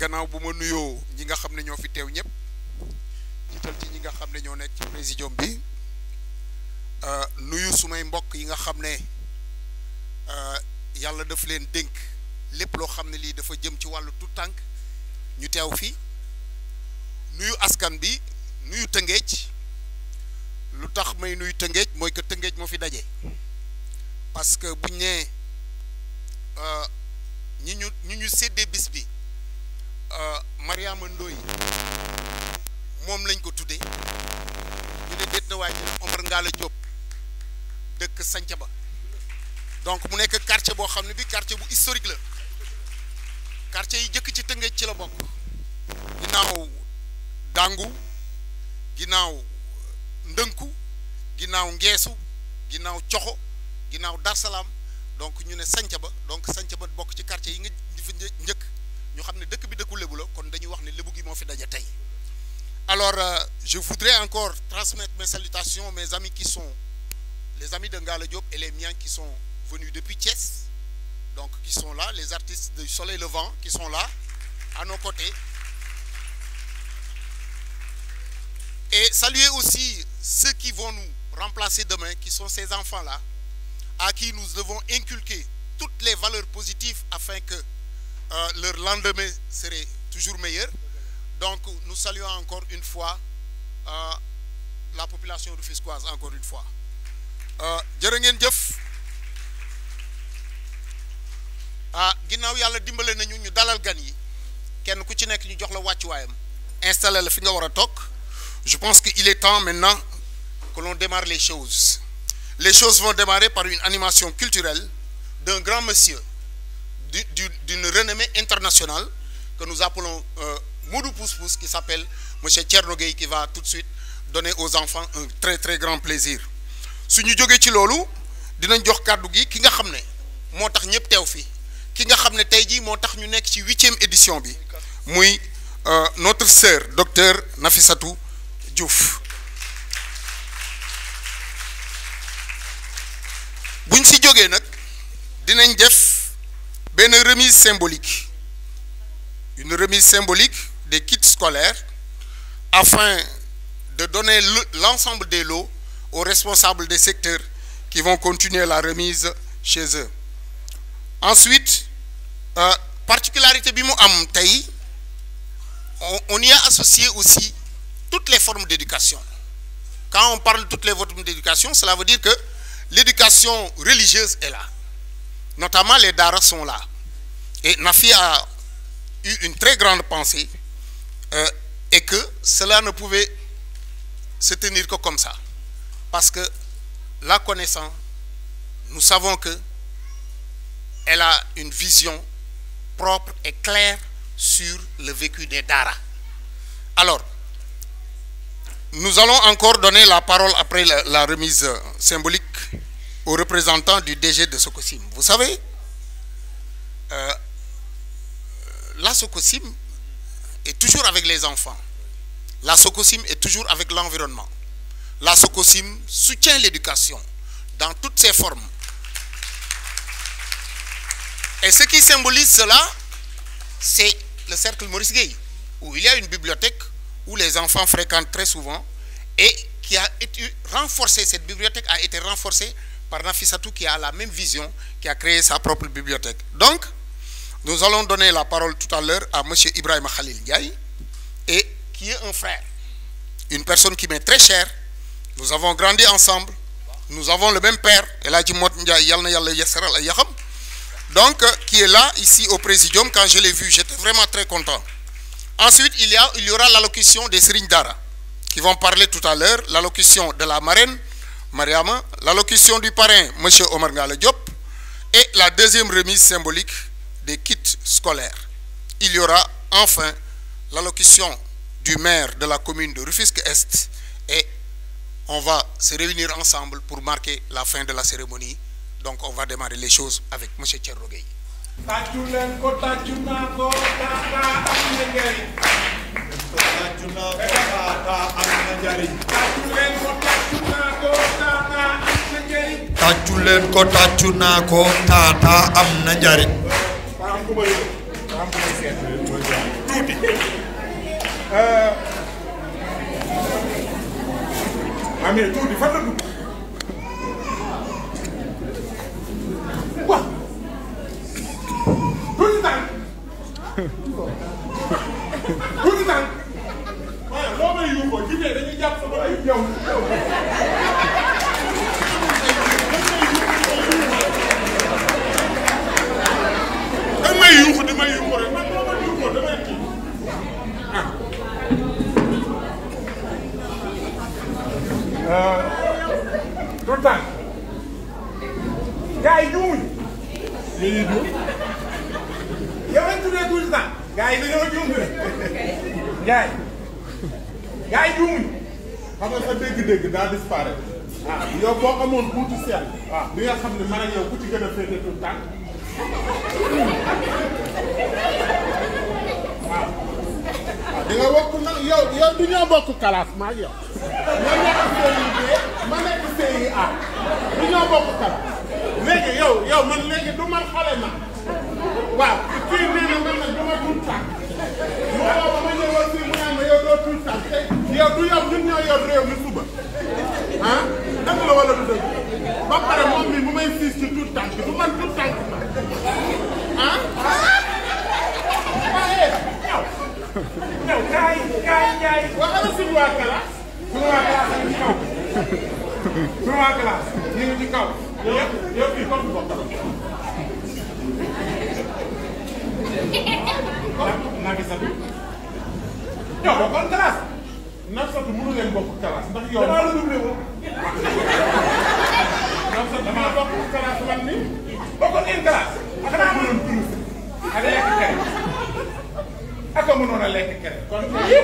gannaaw bu ma nuyoo ñi nga xam ne ñoo fi teew ñëpp jiital ci ñi nga xam ne ñoo nekk ci présidium bi nuyu sumay mbokk yi nga xam ne yàlla daf leen dénk lépp loo xam ne lii dafa jëm ci wàllu tout tànk ñu teew fi nuyu askan bi nuyu Tëngéej lu tax may nuyu Tëngéej mooy que Tëngéej moo fi daje parce que buñ ne ñi ñu séddee bis bi Mariama Ndoye moom lañ ko tuddee ñu ne déet na waaye Omar Ngalla Diop dëkk Santhiaba donc mu nekk quartier boo xam ne bi quartier bu historique la quartier yi jëkk ci Tëngéej ci la bokk ginnaaw Dangu ginnaaw Ndënku ginnaaw Ngeesu ginnaaw Coxo ginnaaw Darsalaam donc ñu ne Santhiaba donc Santhiaba bokk ci quartier yi nga fa njëkk ñu xam ne dëkk bi dëkku lébu la kon dañuy wax ne lébu gi moo fi daje tey alors je voudrais encore transmettre mes salutations mes amis qui sont les amis de Ngalla Diop et les miens qui sont venus depuis Thiès donc qui sont là les artistes du Soleil Levant qui sont là à nos côtés et saluer aussi ceux qui vont nous remplacer demain qui sont ces enfants-là à qui nous devons inculquer toutes les valeurs positives afin que leur lendemain serait toujours meilleur. Donc nous saluons encore une fois la population rufisquoise encore une fois jërë ngeen jëf ginnaaw yàlla dimbale nañu ñu dalal gan yi kenn ku ci nekk ñu jox la wàccuwaayam installé la fi nga war a toog je pense que il est temps maintenant que l'on démarre les choses vont démarrer par une animation culturelle d'un grand monsieur d'une renommée internationale que nous appelons Modou Pousse-Pousse qui s'appelle monsieur Thierno Gueye qui va tout de suite donner aux enfants un très très grand plaisir su ñu jógee ci loolu dinañ jox kàddu gi ki nga xam ne moo tax ñëpp teew fi ki nga xam ne tey jii moo tax ñu nekk ci 8e édition bi muy notre sœur docteur Nafissatou Diouf buñ si jógee nag dinañ def benn remise symbolique une remise symbolique des kits scolaires afin de donner l'ensemble des lots aux responsables des secteurs qui vont continuer la remise chez eux. Ensuite, particularité bi mu am tey on y a associé aussi toutes les formes d'éducation. Quand on parle de toutes les formes d'éducation, cela veut dire que l'éducation religieuse est là. Notamment les daara sont là. Et Nafi a eu une très grande pensée et que cela ne pouvait se tenir que comme ça. Parce que la connaissant, nous savons que elle a une vision propre et claire sur le vécu des daara. Alors, nous allons encore donner la parole après la remise symbolique aux représentants du DG de Sococim. Vous savez, la Sococim est toujours avec les enfants. La Sococim est toujours avec l'environnement. La Sococim soutient l'éducation dans toutes ses formes. Et ce qui symbolise cela, c'est le cercle Maurice Gueye, où il y a une bibliothèque où les enfants fréquentent très souvent et qui a été renforcée, cette bibliothèque a été renforcée par Nafissatou qui a la même vision, qui a créé sa propre bibliothèque. Donc, nous allons donner la parole tout à l'heure à monsieur Ibrahima Khalil Ndiaye, et qui est un frère, une personne qui m'est très chère. Nous avons grandi ensemble, nous avons le même père, El Hadji Mot Ndiaye, yal na yàlla yesaral ay yaxam. Donc, qui est là, ici au Présidium. Quand je l'ai vu, j'étais vraiment très content. Ensuite, il y aura l'allocution des Serigne Dara, qui vont parler tout à l'heure, l'allocution de la marraine, Mariama, l'allocution du parrain, M. Omar Ngalla Diop, et la deuxième remise symbolique des kits scolaires. Il y aura enfin l'allocution du maire de la commune de Rufisque-Est, et on va se réunir ensemble pour marquer la fin de la cérémonie. Donc on va démarrer les choses avec M. Thierno Gueye. tàccu leen ko tàccu naa ko tata am na njariñ tuuti amee tuuti fan la dugg waaw tuuti tànk tuuti tànk waaw loo may yuuxoo jigéen dañuy jàpp sa bopp yow dañ may yuuxu di may yuuxu rek man loo may yuuxoo damay kii tout temps gars yi juumuñ li ñuy juum yow lañ tuddee tout temps gars yi dañoo juum de gars yi juumuñ xam nga sa dégg-dégg daa disparaître yow boo amoon tuuti seet di nga xam ne man ak yow ku ci gën a féete tout temps waaw di nga bokk nag yow du ñoo bokk classe ma ak yow ñoo nekk CI ma nekk CIA du ñoo bokk classe léegi yow man léegi du man xale na waaw kii nee na man nag du ma tuut tànk moo ma ñëwoon fii mu naan ma yow doo tuut tànk tey yow du yow ñun ñoo yor réew mi suba ah dëgg la wala du dëgg ba pare moom mi mu may siis ci tuut tànk du man tuut tànk ah waaye yow kaay waa ana suñu waa classe suñu waa classe ñu ci kaw suñu waa classe ñu ngi ci kaw yow fii comme bokk Nafisatu yow bokkoon classe Nafisatu mënu leen bokk classe ndax yow damaa la doublé woon Nafisatu damaa bokk classe lan ni bokkoon ngeen classe xanaa mënoon plus ak lekk kere ak a mënoon a lekk kere kon yow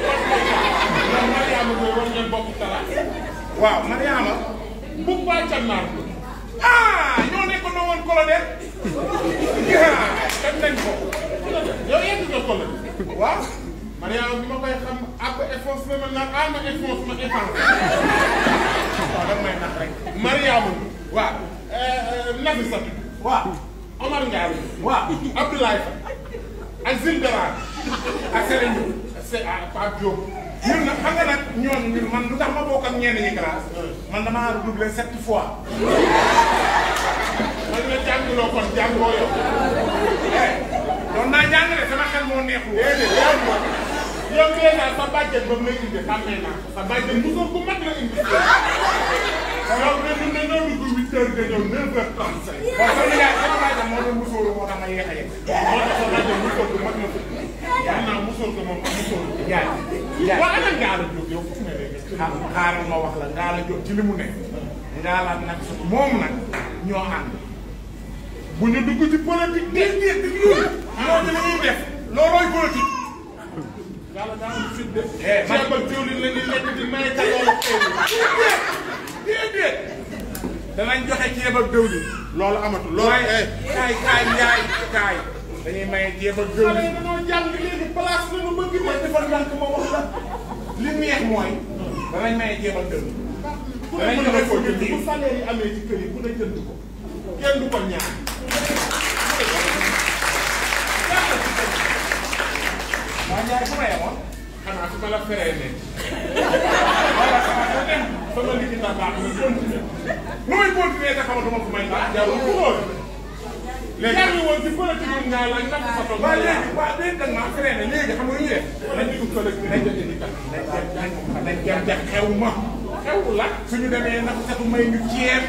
Mariama Boye war ngeen bokk classe waaw Mariama bu bàccal naa ñoo nekkoon na woon colonel dem nañ ko yow yegg nga colonel waaw Mariama bi ma koy xam ab efforce la ma naan ma efforce ma efforce waaw danga may nax rek Mariama waaw Nafisatu waaw Omar Ndiaye waaw Abdoulaye Fa ak Zildara ak Serigne Pape Diop ñun nag xam nga nag ñun man lu tax ma bokk ak ñenn ñi classe man damaa redoublé 7 fois man la jàngloo kon jàngoo yow doon naa jàngale sama xel moo neexul yow déjà sa bàjjen ba mu lay indi xàmmee naa sa bàjjen musoor bu mag la indi yow de ñun dañoo dugg 8 heures nga ñëw 9h35 bon sama yaay sama bàjjen moo doon musóoru moo tax ma yéex a yegg moo tax sa bàjjen musoor bu mag la yaa naa musóor ko moom ak musóor yaay waaw ana Ngalla Diop yow fu ne léegi xaaral ma wax la Ngalla Diop ci li mu ne Ngalla nag moom nag ñoo ànd bu ñu dugg ci politique déedéet di ñuul ñooñu la ñuy def loolooy politique Ngalla daa am fit de ceeb ak diwlin la ñuy lekk di may ta loolu déedéet danañ joxe ceeb ak diwlin loolu amatul loolu kaay Njaay dañuy maye ceeb ak diwlin xale yi dañoo jàng léegi place la ñu bëgg de defal ndànk ma wax la li neex mooy danañ maye ceeb ak diwlin danañ joxe ko jënd bu salaire yi amee ci kër yi ku ne jënd ko kenn du ko ñaan waa Njaay fu ma yemoon xanaa su ma la feree ne wala sama liggéey baax na continuer nu may continuer te xamatuma fu may baax jarul ko loolu léegi yaa ngi woon ci politique yi nga laaj nag sa tool waaw léegi da nga maa feree ne léegi xam nga ñu def nañ ñu ko nañ ko indi kat nañ dem ja xew ma xew la suñu demee nag setu may ñu ceeb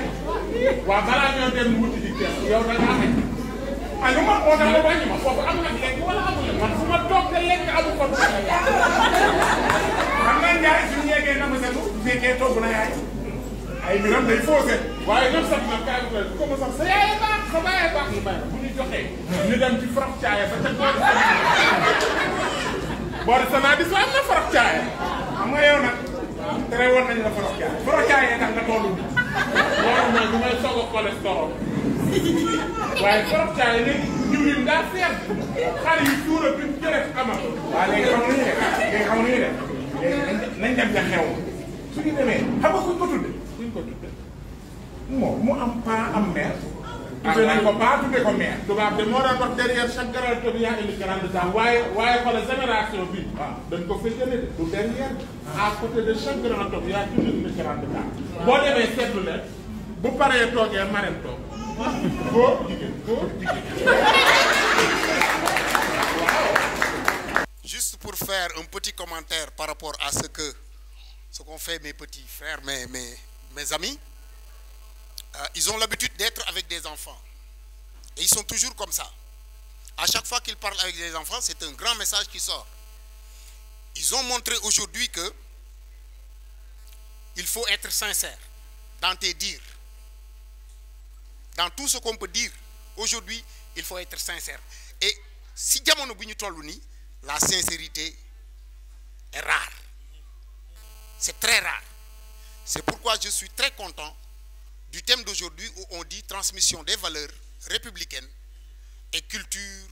waaw balaa ñoo dem wuti ji ceeb yow da ngaa nekk lu ma moo tax la wàññi ma foofu am na lekk wala amul man fu ma toog te lekk amul ko xam nga Njaay suñu yeggee na ma setu bu fekkee togg na yaay ay mbiram day faussé waaye ñoom sax nag kaay bu ko ma sax sa yaay baax sa baay baax ñu bay bu ñu joxee ñu dem ci farax caaya ba ca boori sanaa di so am na farax caaya xam nga yow nag tere woon nañu la farax caaya tax nga tollu bi loolu mooy bu may soog a cholestérol waaye farax caaya léegi diwlin daa seet xale yi tuura bi jëref ama waaw léegi xam nañu def léegi nañ dem ja xew suñu demee xam nga kuñ ko tudde kuñ ko tudde moom mu am paa am mère tuddee nañ ko pas tuddee ko maire. tubaab de moo doon wax derrière chaque grande dame il y a une grande dame waaye xoolal génération bi. waaw dañ ko féetale de du derrière. à côté de chaque grande dame il y a toujours une grande dame. boo demee seetlu leen bu paree toogee marraine toog góor jigéen. Juste pour faire un petit commentaire par rapport à ce qu'ont fait mes petits frères, mes amis, ils ont l'habitude d'être avec des enfants. Et ils sont toujours comme ça. À chaque fois qu'ils parlent avec des enfants, c'est un grand message qui sort. Ils ont montré aujourd'hui que il faut être sincère dans tes dires. Dans tout ce qu'on peut dire, aujourd'hui, il faut être sincère. Et si jamono bu ñu tollu ni, la sincérité est rare. C'est très rare. C'est pourquoi je suis très content du thème d'aujourd'hui où on dit transmission des valeurs républicaines et culture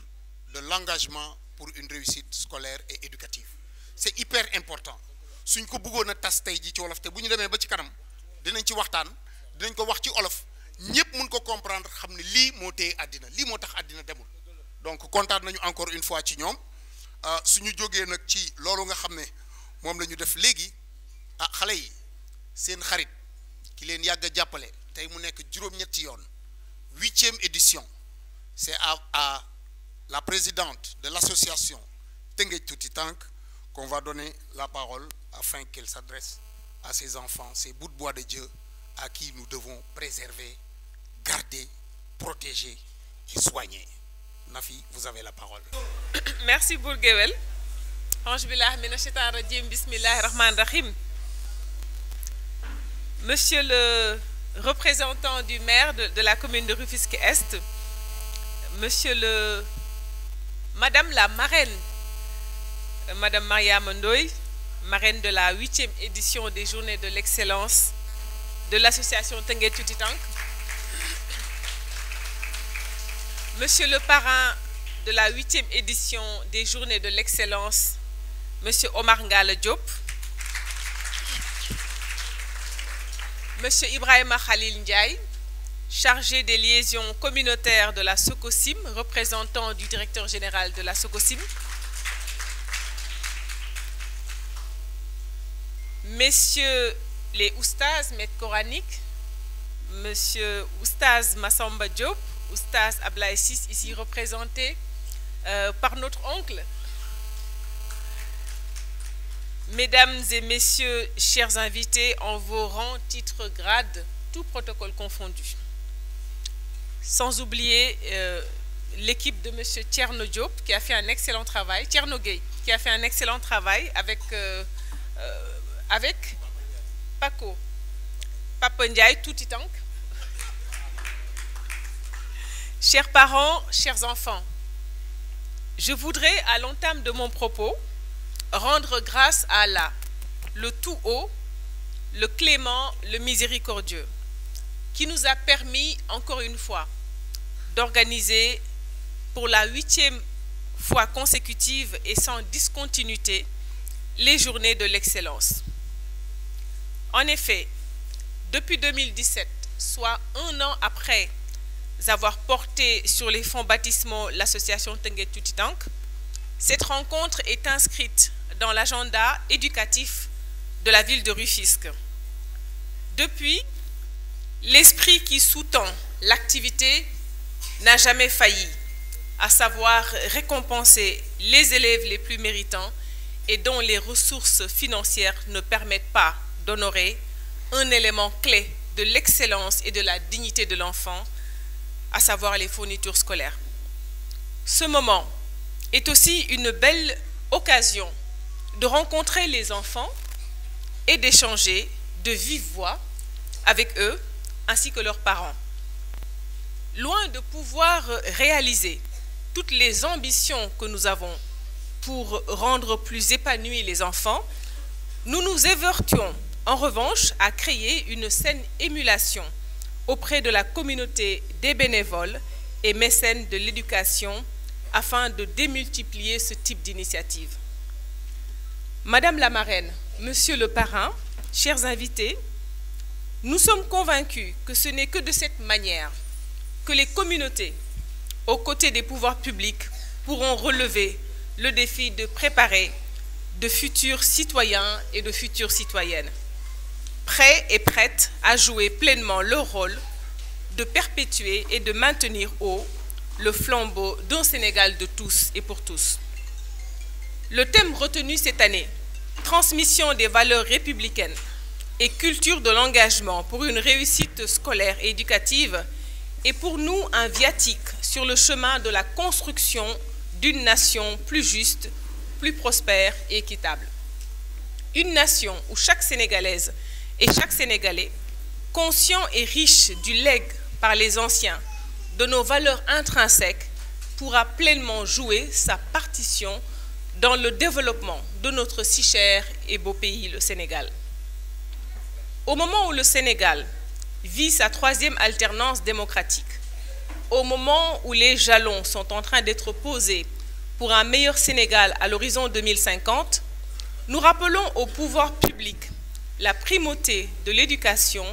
de l'engagement pour une réussite scolaire et éducative. C'est hyper important. Suñ ko bëggoon a tas tey ji ci wolof te bu ñu demee ba ci kanam dinañ ci waxtaan dinañ ko wax ci wolof ñëpp mun ko comprendre xam ne lii moo téye àddina lii moo tax àddina demul. Donc kontaan nañu encore une fois ci ñoom suñu jógee nag ci loolu nga xam ne moom la ñu def léegi xale yi seen xarit ki leen yàgg a jàppale tey mu nekk juróom-ñetti yoon 8e édition c'est à la présidente de l'association Teungueth Tuuti Tank qu'on va donner la parole afin qu'elle s'adresse à ces enfants, ces bouts de bois de Dieu à qui nous devons préserver, garder, protéger et soigner. Nafi, vous avez la parole. Merci Bour Gueweul. Auzu billahi mina shaytani rajim, bismillahi rahmani rahim. Monsieur le représentant du maire de la commune de Rufisque-Est, Madame la marraine, Madame Mariama Ndoye, marraine de la 8e édition des Journées de l'excellence de l'association Teungueth Tuuti Tank, Monsieur le parrain de la 8e édition des Journées de l'excellence, Monsieur Omar Ngalla Diop, Monsieur Ibrahima Khalil Ndiaye, chargé des liaisons communautaires de la SOCOSIM, représentant du directeur général de la SOCOSIM, Messieurs les oustaz, maîtres coraniques, Monsieur Oustaz Massamba Diop, Oustaz Ablaye Ciss, ici représenté par notre oncle. Mesdames et messieurs, chers invités, en vos rangs, titres, grades, tout protocole confondu. Sans oublier l'équipe de monsieur Thierno Diop qui a fait un excellent travail, Thierno Gueye, qui a fait un excellent travail avec Paco, Papa Ndiaye, Tuuti Tank. Chers parents, chers enfants, je voudrais, à l'entame de mon propos, rendre grâce à Allah, le Tout-Haut, le Clément, le Miséricordieux, qui nous a permis, encore une fois, d'organiser pour la 8e fois consécutive et sans discontinuité les Journées de l'excellence. En effet, depuis 2017, soit un an après avoir porté sur les fonds baptismaux l'association Teungueth Tuuti Tank, cette rencontre est inscrite dans l'agenda éducatif de la ville de Rufisque. Depuis, l'esprit qui sous-tend l'activité n'a jamais failli, à savoir récompenser les élèves les plus méritants et dont les ressources financières ne permettent pas d'honorer un élément clé de l'excellence et de la dignité de l'enfant, à savoir les fournitures scolaires. Ce moment est aussi une belle occasion de rencontrer les enfants et d'échanger de vive voix avec eux ainsi que leurs parents. Loin de pouvoir réaliser toutes les ambitions que nous avons pour rendre plus épanouis les enfants, nous nous évertuons en revanche à créer une saine émulation auprès de la communauté des bénévoles et mécènes de l'éducation afin de démultiplier ce type d'initiative. Madame la marraine, Monsieur le parrain, chers invités, nous sommes convaincus que ce n'est que de cette manière que les communautés, aux côtés des pouvoirs publics, pourront relever le défi de préparer de futurs citoyens et de futures citoyennes, prêts et prêtes à jouer pleinement leur rôle de perpétuer et de maintenir haut le flambeau d'un Sénégal de tous et pour tous. Le thème retenu cette année, transmission des valeurs républicaines et culture de l'engagement pour une réussite scolaire et éducative, est pour nous un viatique sur le chemin de la construction d'une nation plus juste, plus prospère et équitable. Une nation où chaque Sénégalaise et chaque Sénégalais, conscient et riche du legs par les anciens de nos valeurs intrinsèques, pourra pleinement jouer sa partition dans le développement de notre si cher et beau pays, le Sénégal. Au moment où le Sénégal vit sa 3e alternance démocratique, au moment où les jalons sont en train d'être posés pour un meilleur Sénégal à l'horizon 2050, nous rappelons au pouvoir public la primauté de l'éducation,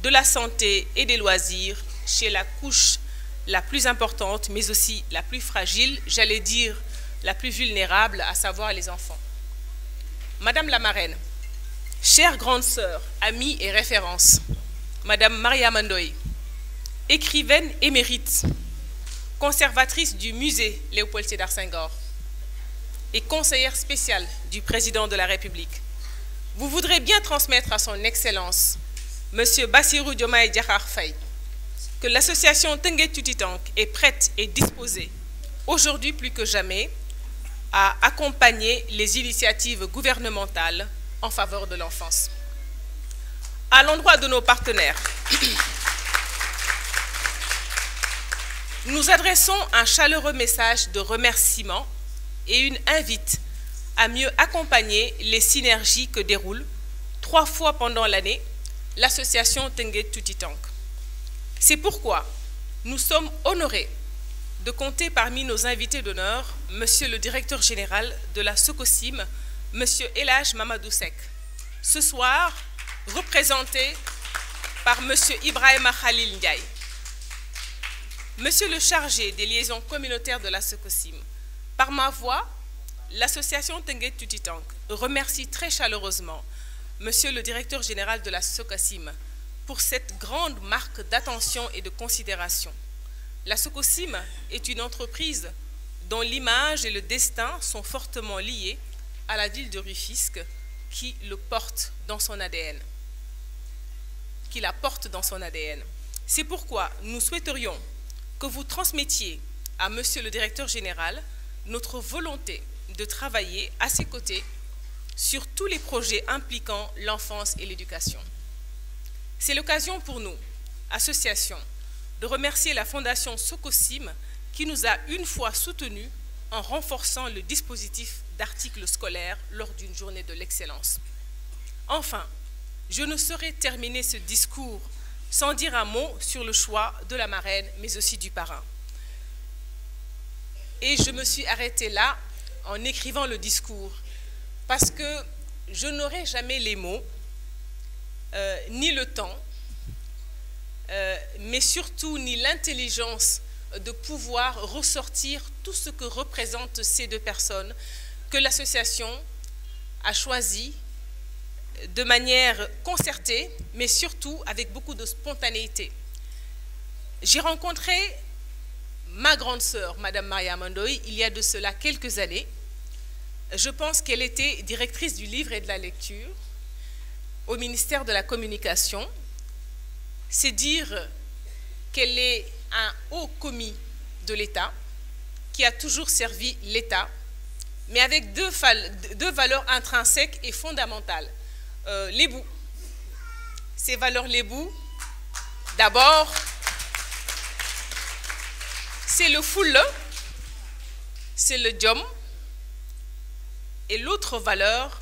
de la santé et des loisirs chez la couche la plus importante, mais aussi la plus fragile, j'allais dire la plus vulnérable, à savoir les enfants. Madame la marraine, chère grande sœur, amie et référence, Madame Mariama Ndoye, écrivaine émérite, conservatrice du musée Léopold Sédar Senghor et conseillère spéciale du président de la République, vous voudrez bien transmettre à son Excellence, Monsieur Bassirou Diomaye Diakhar Faye, que l'association Teungueth Tuti-Tank est prête et disposée, aujourd'hui plus que jamais, à accompagner les initiatives gouvernementales en faveur de l'enfance. À l'endroit de nos partenaires, nous adressons un chaleureux message de remerciement et une invite à mieux accompagner les synergies que déroule 3 fois pendant l'année l'association Teungueth Tuti-Tank. C'est pourquoi nous sommes honorés de compter parmi nos invités d'honneur Monsieur le directeur général de la SOCOSIM, Monsieur El Hadj Mamadou Seck, ce soir représenté par Monsieur Ibrahima Khalil Ndiaye. Monsieur le chargé des liaisons communautaires de la SOCOSIM, par ma voix, l'association Teungueth Tuti-Tank remercie très chaleureusement Monsieur le directeur général de la SOCOSIM pour cette grande marque d'attention et de considération. La SOCOSIM est une entreprise dont l'image et le destin sont fortement liés à la ville de Rufisque qui le porte dans son ADN. Qui la porte dans son ADN. C'est pourquoi nous souhaiterions que vous transmettiez à Monsieur le directeur général notre volonté de travailler à ses côtés sur tous les projets impliquant l'enfance et l'éducation. C'est l'occasion pour nous, association, de remercier la Fondation SOCOSIM qui nous a une fois soutenus en renforçant le dispositif d'articles scolaires lors d'une journée de l'excellence. Enfin, je ne saurais terminer ce discours sans dire un mot sur le choix de la marraine, mais aussi du parrain. Et je me suis arrêtée là en écrivant le discours, parce que je n'aurai jamais les mots, ni le temps, mais surtout ni l'intelligence de pouvoir ressortir tout ce que représentent ces 2 personnes que l'association a choisi de manière concertée, mais surtout avec beaucoup de spontanéité. J'ai rencontré ma grande sœur, Madame Mariama Ndoye, il y a de cela quelques années. Je pense qu'elle était directrice du livre et de la lecture au ministère de la Communication. C'est dire qu'elle est un haut commis de l'État qui a toujours servi l'État, mais avec deux valeurs intrinsèques et fondamentales. Lébou. Ces valeurs lébou, d'abord, c'est le fulla, c'est le jom, et l'autre valeur,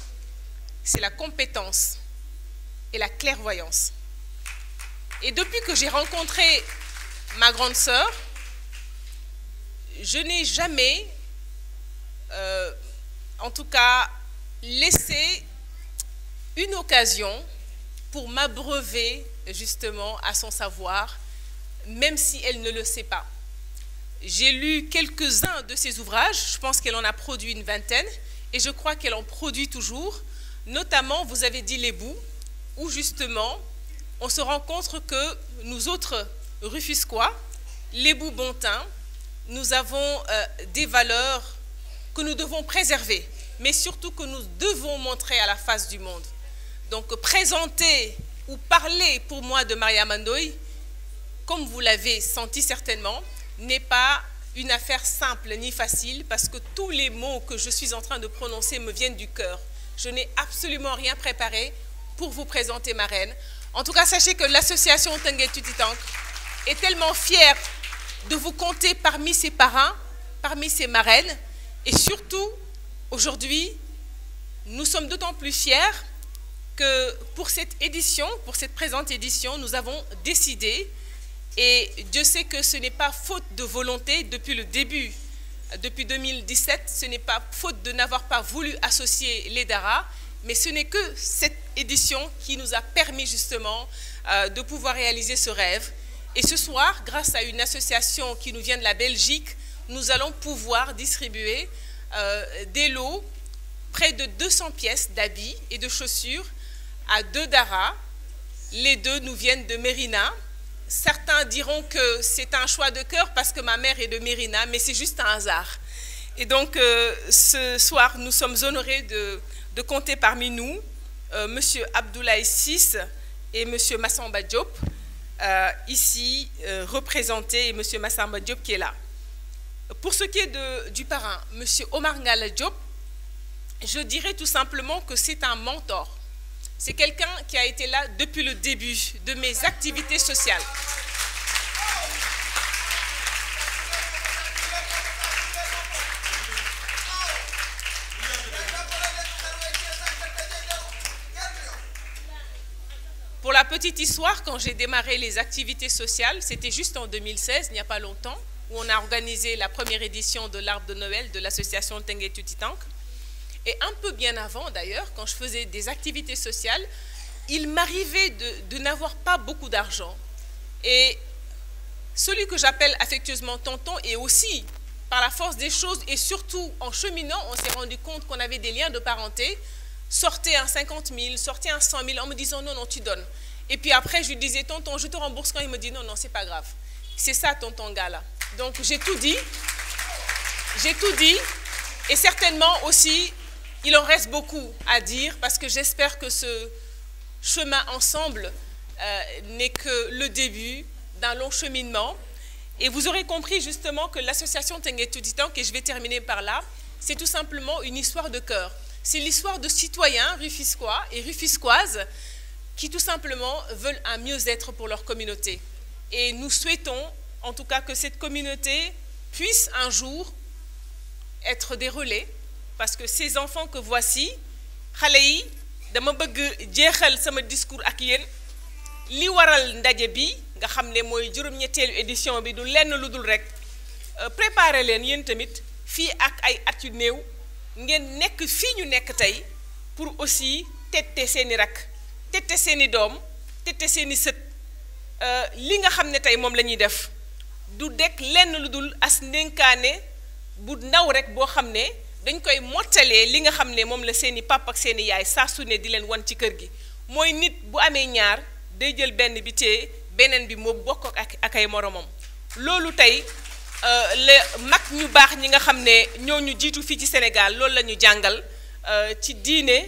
c'est la compétence et la clairvoyance. Et depuis que j'ai rencontré ma grande sœur, je n'ai jamais, en tout cas, laissé une occasion pour m'abreuver justement à son savoir, même si elle ne le sait pas. J'ai lu quelques-uns de ses ouvrages, je pense qu'elle en a produit une vingtaine, et je crois qu'elle en produit toujours. Notamment, vous avez dit Les Bouts, où justement, on se rend compte que nous autres Rufisquois, les Bouts Bontin, nous avons des valeurs que nous devons préserver, mais surtout que nous devons montrer à la face du monde. Donc présenter ou parler pour moi de Mariama Ndoye, comme vous l'avez senti certainement, n'est pas une affaire simple ni facile, parce que tous les mots que je suis en train de prononcer me viennent du cœur. Je n'ai absolument rien préparé pour vous présenter ma reine. En tout cas, sachez que l'association Teungueth Tuti Tank est tellement fière de vous compter parmi ses parrains, parmi ses marraines, et surtout, aujourd'hui, nous sommes d'autant plus fiers que pour cette édition, pour cette présente édition, nous avons décidé, et Dieu sait que ce n'est pas faute de volonté depuis le début, depuis 2017, ce n'est pas faute de n'avoir pas voulu associer les Dara, mais ce n'est que cette édition qui nous a permis justement de pouvoir réaliser ce rêve. Et ce soir, grâce à une association qui nous vient de la Belgique, nous allons pouvoir distribuer des lots, près de 200 pièces d'habits et de chaussures à 2 Dara. Les 2 nous viennent de Mérina. Certains diront que c'est un choix de cœur parce que ma mère est de Mérina, mais c'est juste un hasard. Et donc, ce soir, nous sommes honorés de compter parmi nous M. Abdoulaye Ciss et M. Massamba Diop, ici représentés, et M. Massamba Diop qui est là. Pour ce qui est du parrain, M. Omar Ngalla Diop, je dirais tout simplement que c'est un mentor. C'est quelqu'un qui a été là depuis le début de mes activités sociales. Pour la petite histoire, quand j'ai démarré les activités sociales, c'était juste en 2016, il n'y a pas longtemps, où on a organisé la première édition de l'Arbre de Noël de l'association Teungueth Tuti Tank. Et un peu bien avant, d'ailleurs, quand je faisais des activités sociales, il m'arrivait de n'avoir pas beaucoup d'argent. Et celui que j'appelle affectueusement tonton, et aussi, par la force des choses, et surtout en cheminant, on s'est rendu compte qu'on avait des liens de parenté, sortez un 50 000, sortez un 100 000, en me disant non, non, tu donnes. Et puis après, je lui disais, tonton, je te rembourse quand il me dit non, non, c'est pas grave. C'est ça, tonton Ngalla. Donc j'ai tout dit, et certainement aussi, il en reste beaucoup à dire, parce que j'espère que ce chemin ensemble n'est que le début d'un long cheminement. Et vous aurez compris justement que l'association Teungueth Tuti Tank, et je vais terminer par là, c'est tout simplement une histoire de cœur. C'est l'histoire de citoyens rufisquois et rufisquoises qui tout simplement veulent un mieux-être pour leur communauté. Et nous souhaitons en tout cas que cette communauté puisse un jour être des relais, parce que ces enfants que voici, xale yi dama bëgg jeexal sama discours ak yéen li waral ndaje bi nga xam ne mooy juróom-ñetteelu édition bi du lenn lu dul rek préparer leen yéen tamit fii ak ay at yu néew ngeen nekk fii ñu nekk tey pour aussi tette seeni rak tette seeni doom tette seeni sët li nga xam ne tey moom la ñuy def du dekk lenn lu dul as ndénkaane bu ndaw rek boo xam ne dañ koy mottalee li nga xam ne moom la seeni papa ak seeni yaay saa su ne di leen wan ci kër gi mooy nit bu amee ñaar day jël benn bi téye beneen bi moo bokk ak ay moromam. loolu tey le mag ñu baax ñi nga xam ne ñoo ñu jiitu fii ci Sénégal loolu la ñu jàngal ci diine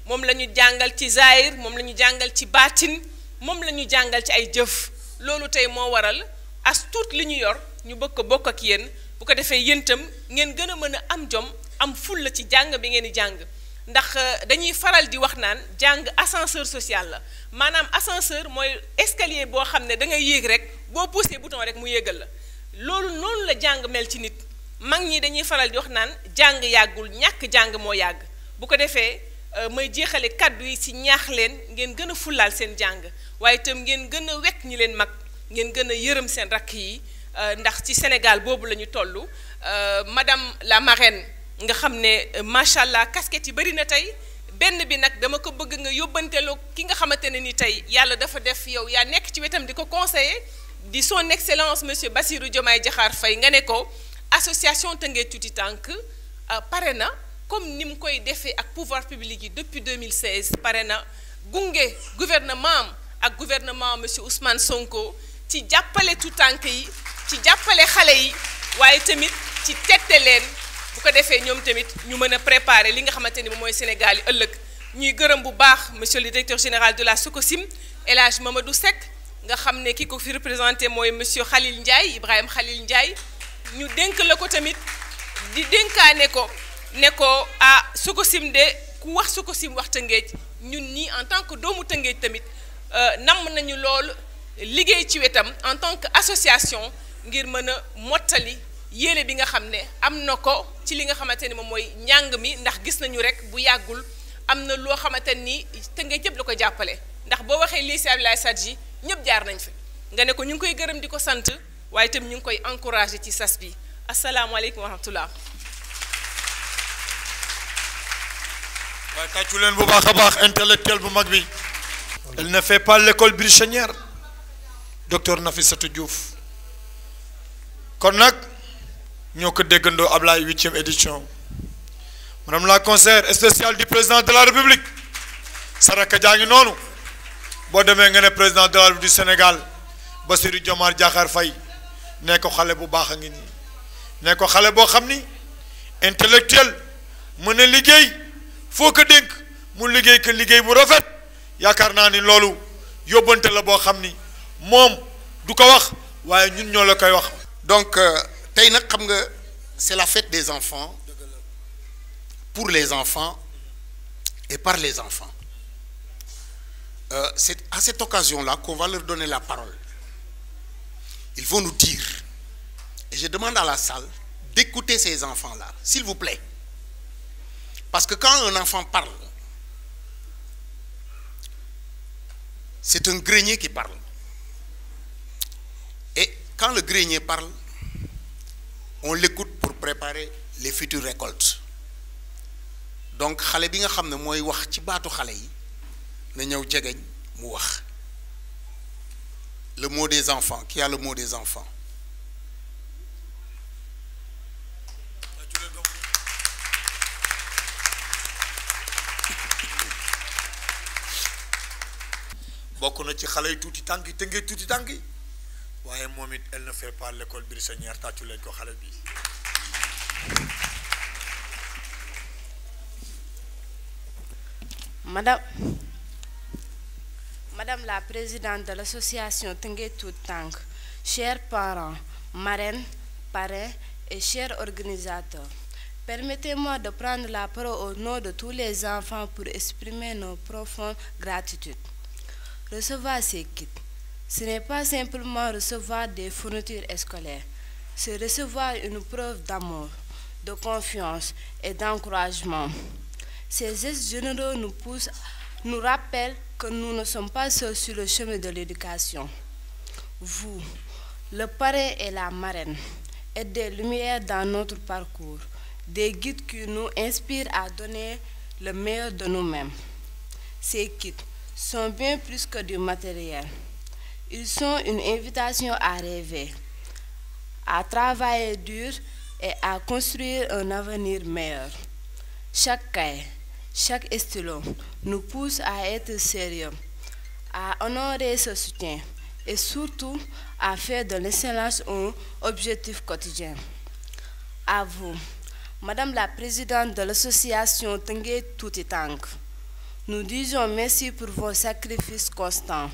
moom la ñu jàngal ci zahir moom la ñu jàngal ci baatin moom la ñu jàngal ci ay jëf loolu tey moo waral as tuut li ñu yor ñu bëgg ko bokk ak yéen bu ko defee yéen itam ngeen gën a mën a am jom am ful la ci jàng bi ngeen di jàng ndax dañuy faral di wax naan jàng ascenseur social la maanaam ascenseur mooy escalier boo xam ne da ngay yéeg rek boo poussé bouton rek mu yéegal la loolu noonu la jàng mel ci nit mag ñi dañuy faral di wax naan jàng yàggul ñàkk jàng moo yàgg bu ko defee may jeexale kàddu yi ci ñaax leen ngeen gën a fullaal seen jàng waaye itam ngeen gën a wekk ñi leen mag ngeen gën a yërëm seen rakk yi ndax ci Sénégal boobu la ñu toll madame la marraine nga xam ne macha allah casquette yi bari na tey benn bi nag dama ko bëgg nga yóbbanteeloo ki nga xamante ne ni tey yàlla dafa def yow yaa nekk ci wetam di ko conseiller di son excellence monsieur Bassirou Diomaye Diakhar Faye nga ne ko association Tëngéej Tuuti Tànk pare na comme ni mu koy defee ak pouvoir public yi depuis 2016 pare na gunge gouvernement ak gouvernement monsieur Ousmane Sonko ci jàppale tout tànk yi ci jàppale xale yi waaye tamit ci tette leen bu ko defee ñoom tamit ñu mën a préparer li nga xamante ni moom mooy Sénégal yi ëllëg ñuy gërëm bu baax monsieur le directeur général de la SOCOSIM El Hadj Mamadou Seck nga xam ne ki ko fi représenté mooy monsieur Khalil Ndiaye Ibrahima Khalil Ndiaye ñu dénk la ko tamit di dénkaane ko ne ko SOCOSIM de ku wax SOCOSIM wax Tëngéej ñun nii en tant que doomu Tëngéej tamit namm nañu lool liggéey ci wetam en tant que association ngir mën a mottali yéene bi nga xam ne am na ko ci li nga xamante ni moom mooy njàng mi ndax gis nañu rek bu yàggul am na loo xamante ni Tëngéej yëpp la ko jàppale ndax boo waxee lycée Abdoulaye Sadji ñëpp jaar nañ fi nga ne ko ñu ngi koy gërëm di ko sant waaye itam ñu ngi koy encouragé ci sas bi asalaamaaleykum wa rahmatullah. waaye tàccu leen bu baax a baax intellectuel bu mag bi. elle ne fait pas l'école buissonnière docteur Nafissatou Diouf kon nag ñoo ko déggandoo Ablaye 8e édition madame la conseillère spéciale du président de la république saraka jaa ngi noonu boo demee nga ne président de la république du Sénégal Bassirou Diomaye Diakhar Faye nee ko xale bu baax a ngi nii nee ko xale boo xam ni intellectuel mën a liggéey foo ko dénk mu liggéey ko liggéey bu rafet yaakaar naa ni loolu yóbbante la boo xam ni moom du ko wax waaye ñun ñoo la koy wax. donc tey nag xam nga c'est la fête des enfants pour les enfants et par les enfants c'est à cette occasion-là qu'on va leur donner la parole. Ils vont nous dire, et je demande à la salle d'écouter ces enfants-là, s'il vous plaît, parce que quand un enfant parle, c'est un grenier qui parle. Et quand le grenier parle, on l'écoute pour préparer les futures récoltes. Donc xale bi nga xam ne mooy wax ci baatu xale yi na ñëw jegeñ mu wax le mot des enfants qui a le mot des enfants. bokk na ci xale yi tuuti tànk yi Tëngéej tuuti tànk yi waaye moom it elle ne fait pas l'école buissonnière tàccu leen ko xale bi. Madame la présidente de l'association Tëngéej Tuuti Tànk, chers parents, marraines, parrains et chers organisateurs, permettez-moi de prendre la parole au nom de tous les enfants pour exprimer nos profondes gratitudes. Recevoir ces kits, ce n'est pas simplement recevoir des fournitures scolaires, c'est recevoir une preuve d'amour, de confiance et d'encouragement. Ces gestes généreux nous rappellent que nous ne sommes pas seuls sur le chemin de l'éducation. Vous, le parrain et la marraine, êtes des lumières dans notre parcours, des guides qui nous inspirent à donner le meilleur de nous-mêmes. Ces kits sont bien plus que du matériel. Ils sont une invitation à rêver, à travailler dur et à construire un avenir meilleur. Chaque cahier, chaque stylo nous pousse à être sérieux, à honorer ce soutien et surtout à faire de l'excellence un objectif quotidien. À vous, Madame la présidente de l'association Tëngéej Tuuti Tànk, nous disons merci pour vos sacrifices constants.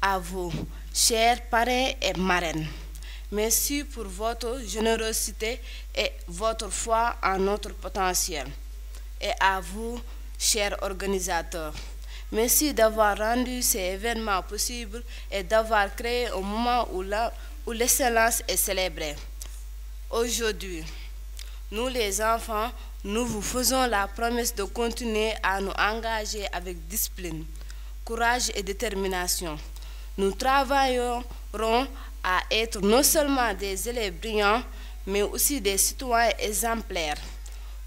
À vous, chers parrains et marraines, merci pour votre générosité et votre foi en notre potentiel. Et à vous, chers organisateurs, merci d'avoir rendu ces événements possibles et d'avoir créé un moment où l'excellence est célébrée. Aujourd'hui, nous les enfants, nous vous faisons la promesse de continuer à nous engager avec discipline, courage et détermination. Nous travaillerons à être non seulement des élèves brillants, mais aussi des citoyens exemplaires,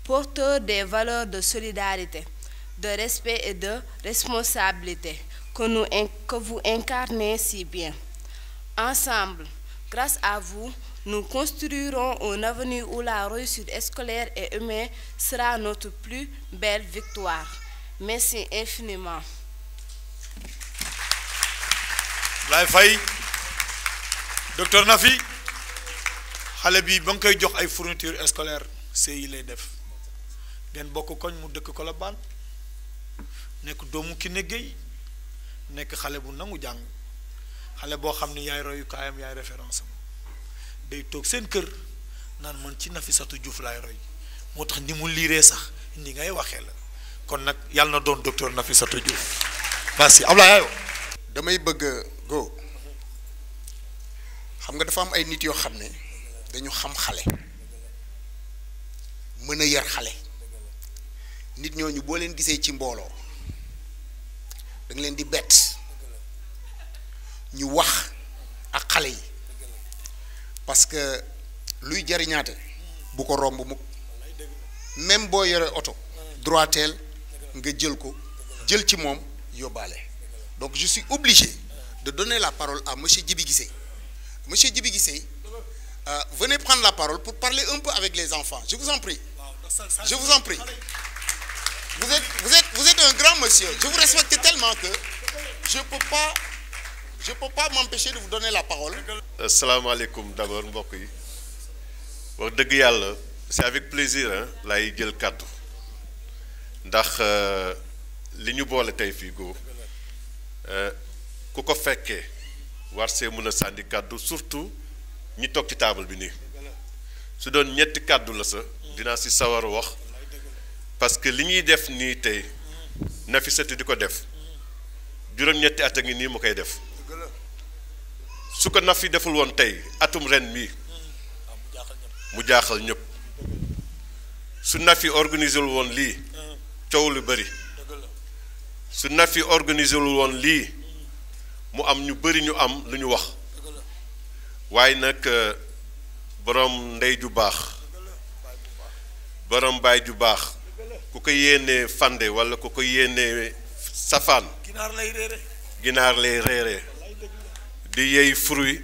porteurs des valeurs de solidarité, de respect et de responsabilité que vous incarnez si bien. Ensemble, grâce à vous, nous construirons un avenir où la réussite scolaire et humaine sera notre plus belle victoire. Merci infiniment. Laay Faye docteur Nafi xale bi ba nga koy jox ay fourniture scolaire CI lay def ngeen bokk koñ mu dëkk Colobane nekk doomu Kiné Gueye nekk xale bu nangu jàng xale boo xam ni yaay royukaayam yaay référence am day toog seen kër naan man ci Nafissatou Diouf laay roy moo tax ni mu liiree sax ni ngay waxee la kon nag yàlla na doon docteur Nafissatou Diouf merci Ablaye ayo damay bëgg go xam nga dafa am ay nit yoo xam ne dañu xam xale mën a yar xale nit ñooñu boo leen gisee ci mbooloo da nga leen di bett ñu wax ak xale yi parce que luy jariñaate bu ko romb mukk même boo yore oto droiteel nga jël ko jël ci moom yóbbaale donc je suis obligé de donner la parole à monsieur Djibi Guissé. Monsieur Djibi Guissé, venez prendre la parole pour parler un peu avec les enfants. Je vous en prie. Je vous en prie. Vous êtes un grand monsieur. Je vous respecte tellement que je peux pas m'empêcher de vous donner la parole. Assalamu alaikum d'abord mbokk yi. Wax dëgg yàlla c'est avec plaisir lay jël kàddu ndax li ñu boole tey fii góor ku ko fekkee war see mën a sànni kàddu surtout ñi toog ci table bi nii su doon ñetti kàddu la sa dinaa si sawar a wax parce que li ñuy def nii tey Nafissatou di ko def juróom-ñetti at a ngi nii mu koy def su ko Nafi deful woon tey atum ren mii mu jaaxal ñëpp su Nafi organisé wul woon lii coow lu bëri su Nafi organisé wul woon lii mu am ñu bëri ñu am lu ñu wax waaye nag borom ndey ju baax borom baay ju baax ku ko yéenee fande wala ku ko yéenee safaan ginaar lay réere di yey fruit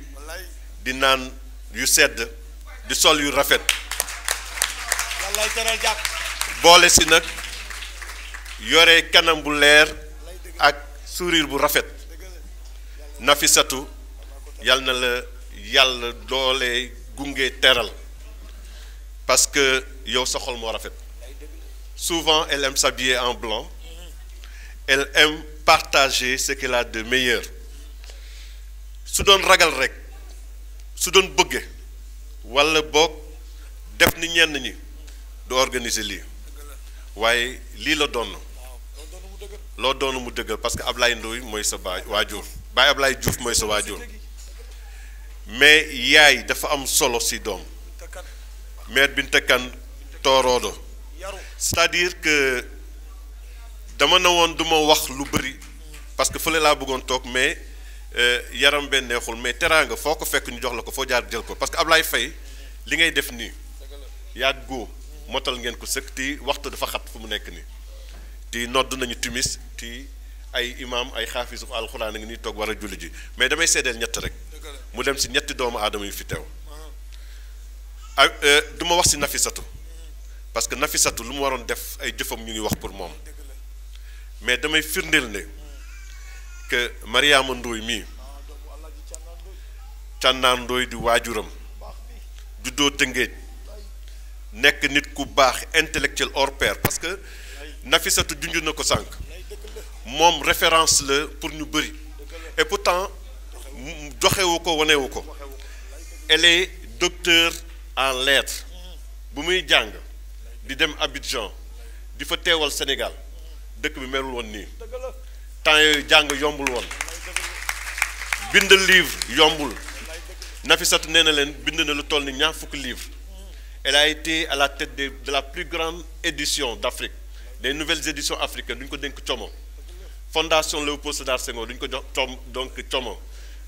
di naan yu sedd di sol yu rafet boole si nag yore kanam bu leer ak sourire bu rafet Nafissatou yal na la yàlla doole gunge teral parce que yow sa xol moo rafet souvent elle aime s'habiller en blanc elle aime partager ce qu'elle a de meilleur su doon ragal rek su doon bëgge walla boog def ni ñenn ñi du organiser lii waaye lii la doon loo doon mu dëggal parce que Ablaye Ndoye mooy sa baay waajur Baye Ablaye Diouf mooy sa waajur mais yaay dafa am solo si doom mère Binta Kane tooroodo c'est-à-dire que dama ne woon du ma wax lu bëri parce que fële laa bëggoon toog mais yaram benn neexul mais teraanga foo ko fekk ñu jox la ko foo jaar jël ko parce que Ablaye Faye li ngay def nii yaag góo motal ngeen ko sëkk ti waxtu dafa xat fu mu nekk nii ti nodd nañu timis ti ay imam ay xaafisu alxuraan a ngi nii toog war a julli ji mais damay seedeel ñett rek mu dem si ñetti doomu aadama yu fi teew du ma wax si Nafissatou parce que Nafissatou lu mu waroon def ay jëfam ñu ngi wax pour moom mais damay firndeel ne que Mariama Ndoye mii Cànnaan Ndoye di waajuram juddoo Tëngéej nekk nit ku baax intellectuel hors pair parce que Nafissatou junj na ko sànq moom référence la pour ñu bëri et pourtant joxewu ko wanewu ko elle est docteur en lettres bu muy jàng di dem Abidjan di fa teewal Sénégal dëkk bi melul woon nii temps yooyu jàng yombul woon bind livre yombul Nafissatou nee na leen bind na lu toll ni ñaar fukki livre elle a été à la tête de la plus grande édition d'Afrique des nouvelles éditions africaines duñ ko dénk Como fondation Léopold Sédar Senghor duñ ko jox donc Como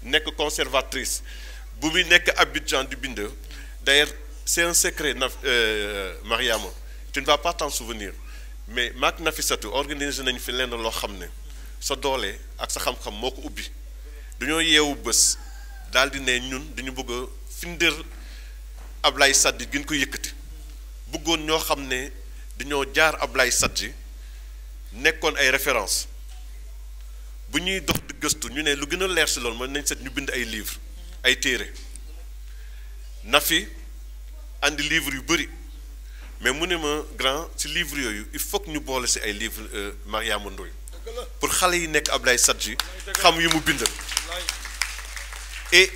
nekk conservatrice bu muy nekk Abidjan di bind d'ailleurs c'est un secret Mariama tu ne vas pas t'en souvenir mais maak Nafissatou organisé nañ fi lenn loo xam ne sa doole ak sa xam-xam moo ko ubbi dañoo yeewu bés daal di ne ñun dañu bëgg a findir Ablaye Sadji gën ko yëkkati bëggoon ñoo xam ne dañoo jaar Ablaye Sadji nekkoon ay référence bu ñuy dox di gëstu ñu ne lu gën a leer si loolu mooy nañ set ñu bind ay livre ay téere Nafi andi livre yu bëri mais mu ne ma grand ci livre yooyu il faut que ñu boole si ay livre Mariama Ndoye pour xale yi nekk Ablaye Sadji xam yu mu bind et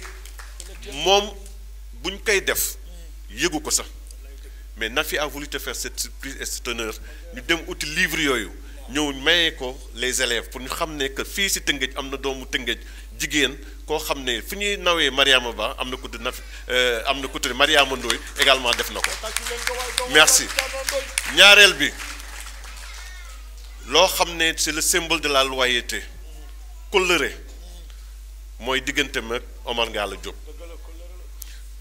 moom buñ koy def yëgu ko sax mais Nafi a voulu te faire cette surprise et cet honneur ñu dem uti livre yooyu ñëw mayee ko les élèves pour ñu xam ne que fii si Tëngéej am na doomu Tëngéej jigéen koo xam ne fu ñuy nawee Mariama Ba am na ko tudd Nafi am na ko tudd Mariama Ndoye également def na ko merci ñaareel bi loo xam ne c'est le symbole de la loyauté kóllëre mooy diggante mag Omar Ngalla Diop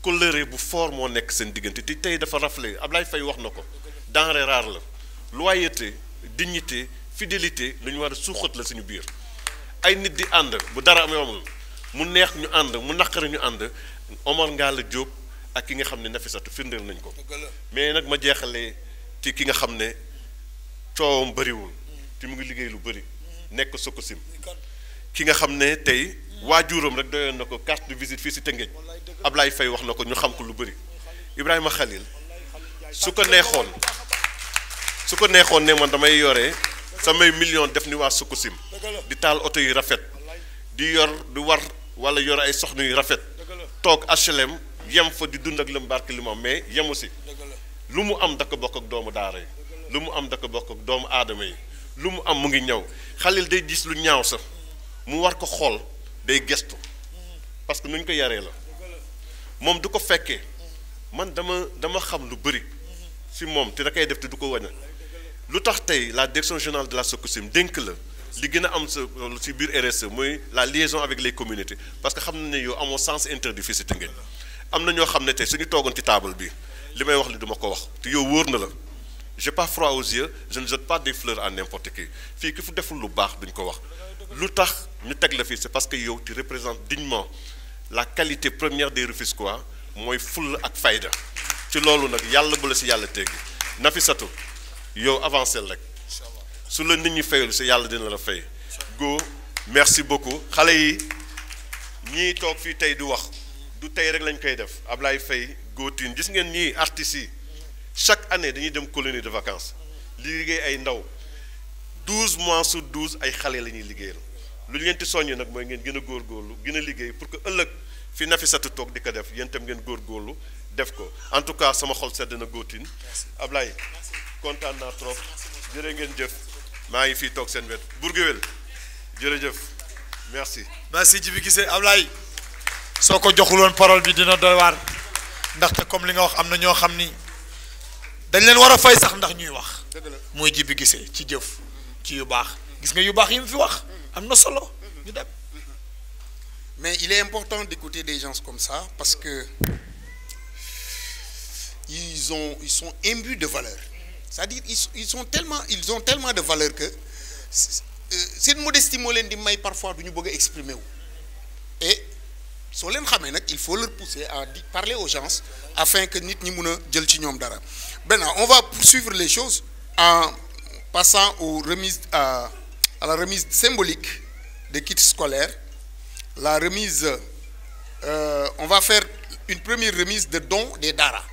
kóllëre bu fort moo nekk seen diggante te tey dafa raflé Ablaye Faye wax na ko denrée rare la loyauté dignité fidélité lu ñu war a suuxat la suñu biir ay nit di ànd bu dara amul mu neex ñu ànd mu naqari ñu ànd Omar Ngalla Diop ak ki nga xam ne Nafissatou firndeel nañ ko mais nag ma jeexalee ci ki nga xam ne coowam bëriwul te mu ngi liggéey lu bëri nekk Sococim ki nga xam ne tey waajuram rek doyoon na ko carte de visite fii si Tëngéej Ablaye Faye wax na ko ñu xam ko lu bëri Ibrahima Khalil su ko neexoon ne man damay yore samay million def ni waa Sococim di taal oto yu rafet di yor di war wala yor ay soxna yu rafet toog HLM yem fa di dund ak lëm barke li mu am mais yemu si lu mu am da ko bokk ak doomu daara yi lu mu am da ko bokk ak doomu aadama yi lu mu am mu ngi ñëw Khalil day gis lu ñaaw sax mu war ko xool day gestu parce que nu ñu ko yaree la moom du ko fekkee man dama xam lu bëri si moom te da koy def te du ko wane lu tax tey la direction générale de la Sococim dénk la li gën a am sa si biir RSE mooy la liaison avec les communautés parce que xam na ne yow amoo sens interdit fii si Tëngéej am na ñoo xam ne tey suñu toogoon ci table bi li may wax li duma ko wax te yow wóor na la j'ai pas froid aux yeux je ne jette pas des fleurs à n'importe qui fii ki fu deful lu baax duñ ko wax lu tax ñu teg la fii c'est parce que yow tu représentes dignement la qualité première des Rufisquois mooy fulla ak fayda ci loolu nag yàlla bu la si yàlla teggi Nafissatou yow avancé rek su la nit ñi fayul si yàlla dina la fay go merci beaucoup xale yi ñii toog fii tey di wax du tey rek lañ koy def Ablaye Faye Gotine gis ngeen ñii artistes yi chaque année dañuy dem colonie de vacances li liggéey ay ndaw 12 mois sur 12 ay xale la ñuy liggéeyal lu ñu leen di soññ nag mooy ngeen gën a góorgóorlu gën a liggéey pour que ëllëg fi Nafissatou toog di ko def yéen itam ngeen góorgóorlu def ko en tout cas sama xol sedd na Gotine Ablaye kontaan naa trop jërë ngeen jëf maa ngi fii toog seen wet Bourguewel jërëjëf merci. merci Djibi Guissé Ablaye soo ko joxuloon parole bi dina doy waar ndaxte comme li nga wax am na ñoo xam ni dañ leen war a fay sax ndax ñuy wax mooy Djibi Guissé ci jëf ci yu baax gis nga yu baax yi mu fi wax am na solo ñu dem. Mais il est important d'écouter des gens comme ça parce que ils sont imbus de valeurs. C'est-à-dire ils ont tellement de valeurs que cette modestie moo leen di may parfois du ñu bëgg a exprimer wu. Et soo leen xamee nag il faut leur pousser à parler aux gens afin que nit ñi mun a jël ci ñoom dara. Maintenant on va poursuivre les choses en passant aux remises à la remise symbolique des kits scolaires. La remise, on va faire une première remise de dons des daara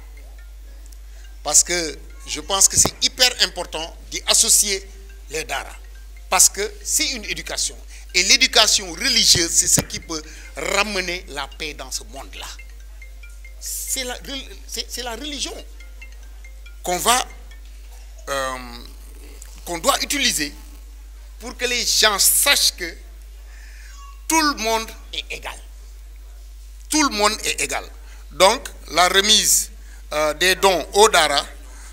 parce que je pense que c'est hyper important d'y associer les daara parce que c'est une éducation et l'éducation religieuse c'est ce qui peut ramener la paix dans ce monde-là. C'est la religion qu'on doit utiliser pour que les gens sachent que tout le monde est égal. Tout le monde est égal. Donc, la remise des dons au Dara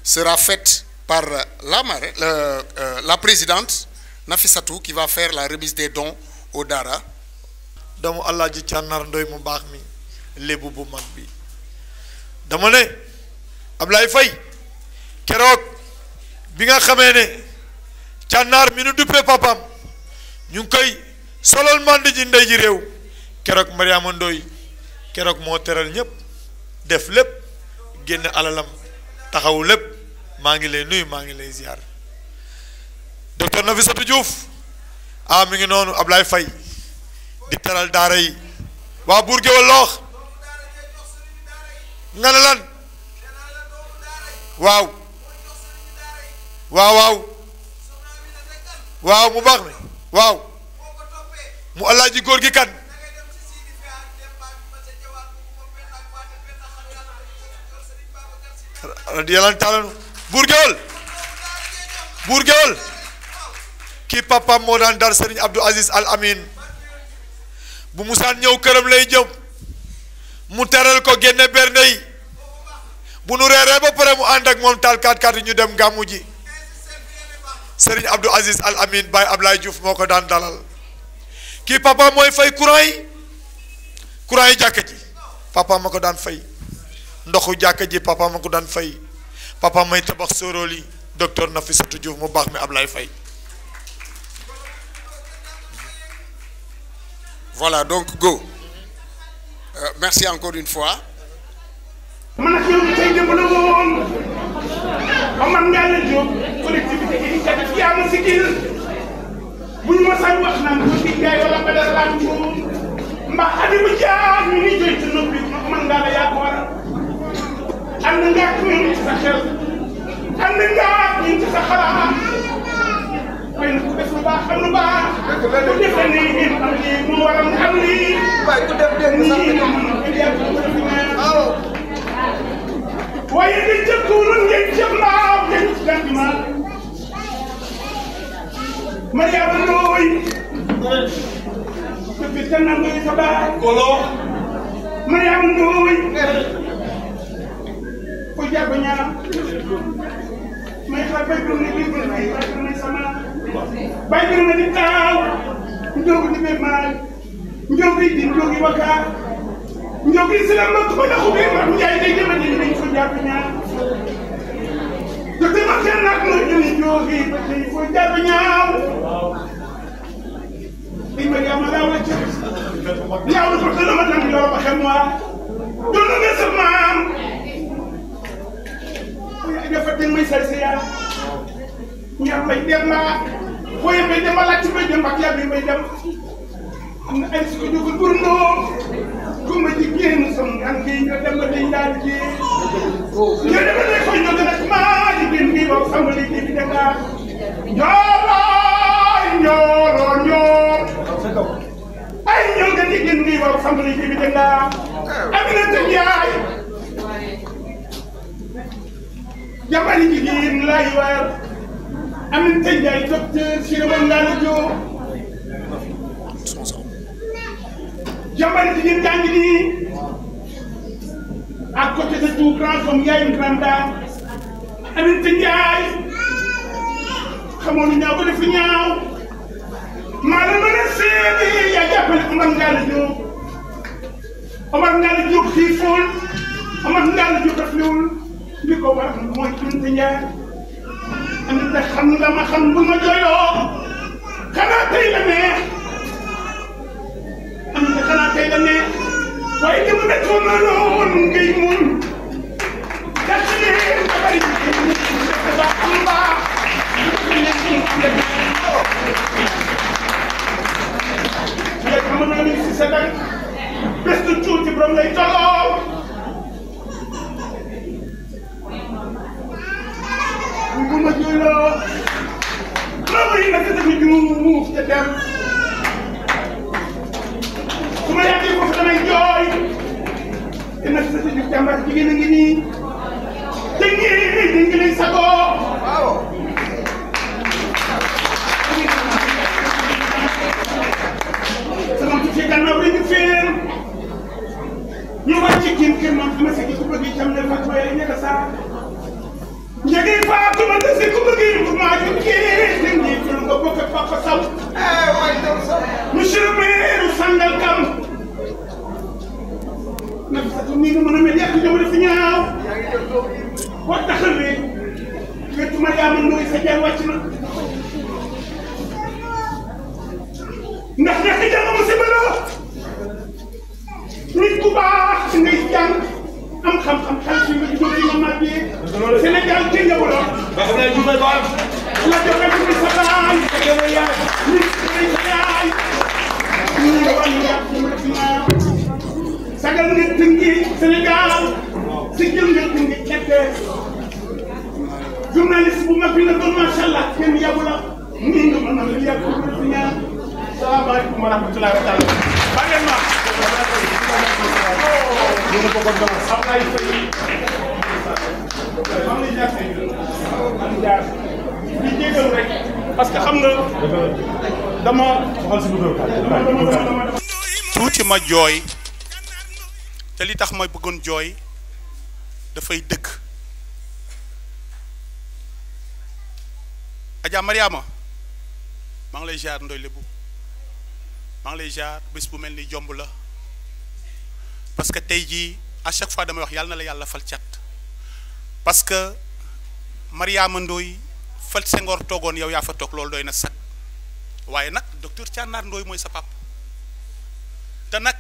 sera faite par la présidente Nafissatou qui va faire la remise des dons au Dara. doomu Alaaji Cànnaar Ndoy mu baax mi lébu bu mag bi dama ne Ablaye Faye keroog bi nga xamee ne Cànnaar mi nu duppee papam ñu ngi koy solal mandi ji ndey ji réew keroog Mariama Ndoy keroog moo teral ñëpp def lépp génn alalam taxawu lépp maa ngi lay nuyu maa ngi lay ziar docteur Nafissatou Diouf mi ngi noonu Ablaye Faye di teral daara yi waa buur géwal loox nga ne lan waaw waaw waaw waaw mu baax mi waaw mu alaaji góor gi kan radiyallahu taala buur géwal kii papaam moo daan dar Serigne Abdou Aziz Al Amin bu musaan ñëw këram lay jëm mu teral ko génne bernde yi bu nu reeree ba pare mu ànd ak moom taal 4x4 yi ñu dem gàmmu ji Serigne Abdou Aziz Al Amin Baye Ablaye Diouf moo ko daan dalal kii papa mooy fay courant yi jàkka ji papa ma ko daan fay ndoxu jàkka ji papa ma ko daan fay papa may tabax sóoróol yi docteur Nafissatou Diouf mu baax mi Ablaye Faye. Voilà, donc go. Merci encore une fois. man ak yow tey jëm la woon man ngaa la jóg collectivité initiative yaa ma sigil bu ñu ma sañ wax naan ko di jaay wala ba dara laa ko mbaa Adama Dia ñu ngi jooy ci noppi man ngaa la yaa ko waral ànd nga ak ñun ci sa xel ànd nga ak ñun ci sa xalaat waaye nag ku def lu baax am lu baax ku defee nii am lii moo waral nga am lii waaye ku def dégg sax waaye dañ ca tuuroon ngeen jëm naaw ngeen ci gàncax Mariama Ndoye depuis teel naa Ndoye sa baay Mariama Ndoye ko jàpp ñaar may xaar bay bi ne bii bay may sama bay bi ne di taaw njóogu di be maal njóogu di njóogi wakaar njóogi islam ma ko daxu bi ma njaay day jëma di nañ ko jàpp ñaar te ma kenn nag no ñu njóogi ba tey ko jàpp ñaar di ma jàmm la wala ci yaaw ko te ma tam yo ba xam wa do na ne sa maam dafa dem may sal ya ñaar may dem na boye may dem la ci may dem ak ya bi may dem am na ay su jógul pour no ko ma ci génn sam an ki nga dem ba day daal ci ñu dem na ko ñu gëna ma di bin bi wax sam li ci bi dem na ñoro ay ñoo gën di gën bi wax sam li ci bi dem na amina te yaay jambari jigéen laay waar Aminata Ndiaye docteur Siré Ngalla Diop jambari jigéen jaa ngi nii à côté de tout grand comme yaay une grande dame Aminata Ndiaye xamoo lu ñaaw ba def ñaaw maa la mën a seede yaa jàppale Omar Ngalla Diop Omar Ngalla Diop xiiful Omar Ngalla Diop rafetlu li ko war mooy Aminata Ndiaye Aminata xam nga ma xam bu ma jooyloo xanaa tey la neex Aminata xanaa tey la neex waaye dama ne ko ma noon ngay muñ gàtt leen ba bari ba am baax léegi xam naa ni si sa dang bés du tuuti borom lay tolloo bu ma jooyloo maa ngi nekk dañu juuf te dem su ma yàggee foofu damay jooy te nag sa juuf jàmbaar jigéen a ngi nii te ñii dañ ngi lay sagoo sama tuuti gannaaw rek ñu feen ñu wàcc kii kër moom sama segi ku bëgg itam ne fa tooyee ñaka saa njëgi Fatou te si ku bëgg yi maa ngi kii te ñi fi nga bokk ak Papa Sow monsieur le maire Sangalkam Nafissatou nii nga mën a mel yàgg ñëw def ñaaw wax taxal bi wetu Mariama Ndoye sa jaar wàcc na ndax ñàkk jàng musiba la nit ku baax xam-xam xel si nga juddoo ci nga màggee Sénégal kenn yabuloo la joxe ci sa baay nit sa yaay ñu nga wax ñu yàq ñu def naa sagal nga tëngi Sénégal si jël nga tëngi kette journaliste bu mag bi nga doon macha allah kenn yabula nii nga mën na la yàq ñu def ñaan salaamaaleykum wa rahmatullahi wa taala ba ngeen ma parce que xam nga dama tuuti ma jooy te li tax ma bëggoon jooy dafay dëgg Adja Mariama maa ngi lay jaar Ndoye Lebou maa ngi lay jaar bés bu mel ni jomb la parce que tey jii à chaque fois damay wax yàlla na la yàlla fal cat parce que Mariama Ndoye fal Senghor toogoon yow yaa fa toog loolu doy na sag waaye nag docteur Thianar Ndoye mooy sa pap te nag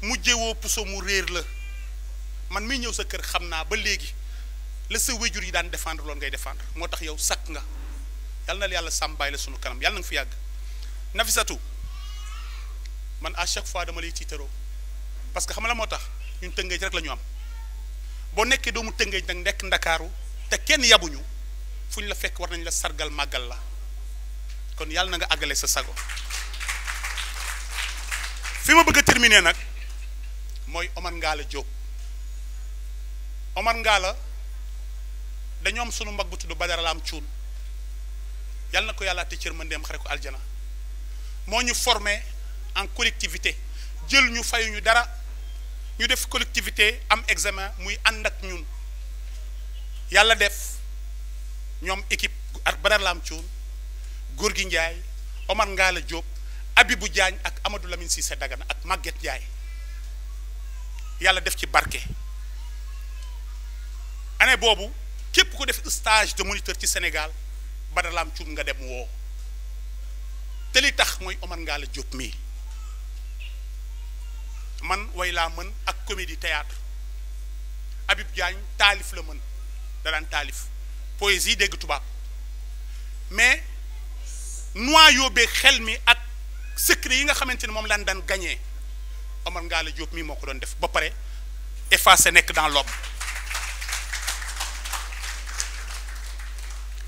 mujjewoo puso mu réer la man miy ñëw sa kër xam naa ba léegi la sa wéjur yi daan défendre loolu ngay défendre moo tax yow sakk nga yàlla na la yàlla sàmm bàyyi la sunu kanam yàlla na nga fi yàgg Nafisatou man à chaque fois dama lay tiitaroo parce que xam nga la moo tax ñun Tëngéej rek la ñu am boo nekkee doomu Tëngéej nag nekk Ndakaaru te kenn yabuñu fu ñu la fekk war nañ la sargal màggal la kon yàlla na nga àggale sa sago fi ma bëgg a terminer nag mooy Omar Ngalla Diop Omar Ngalla dañoo am sunu mag bu tudd Badara Lam Cuun yàlla na ko yàlla te cër ma ndeem xare ko aljana moo ñu formé en collectivité jël ñu fayuñu dara ñu def collectivité am examen muy ànd ak ñun yàlla def ñoom équipe ak Badara Lam Cuun Gorgui Ndiaye Omar Ngalla Diop Abibou Diagne ak Amadou Lamine Cissé Dagana ak Maguette Ndiaye yàlla def ci barke année boobu képp ko def stage de moniteur ci Sénégal Badara Lam Cuun nga dem woo te li tax mooy Omar Ngalla Diop mii man way laa mën ak comédie théâtre Abib Diagne taalif la mën da daan taalif poésie dégg tubaab mais noyau beeg xel mi ak secret yi nga xamante ne moom lan daan gagné Omar Ngalla Diop mii moo ko doon def ba pare effacé nekk dans l'ombre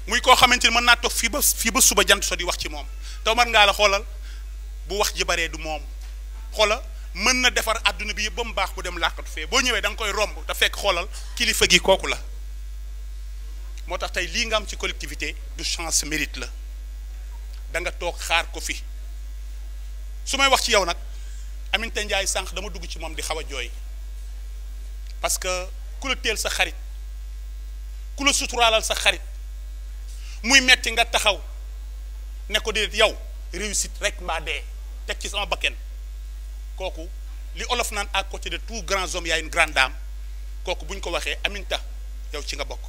muy koo xamante ni mën naa toog fii ba suba jant so di wax ci moom te Omar Ngalla xoolal bu wax ji baree du moom xoola mën na defar àdduna bi yëpp ba mu baax bu dem làqatu fee boo ñëwee da nga koy romb te fekk xoolal kilifa gi kooku la moo tax tey lii nga am ci collectivité du chance mérite la da nga toog xaar ko fi su may wax ci yow nag Aminata Ndiaye sànq dama dugg ci moom di xaw a jooy parce que ku la teel sa xarit ku la suturaalal sa xarit muy metti nga taxaw ne ko déedéet yow réussite rek mbaa dee teg ci sama bakken kooku li olof naan à côté de tout grands hommes y a une grande dame kooku bu ñu ko waxee Aminata yow ci nga bokk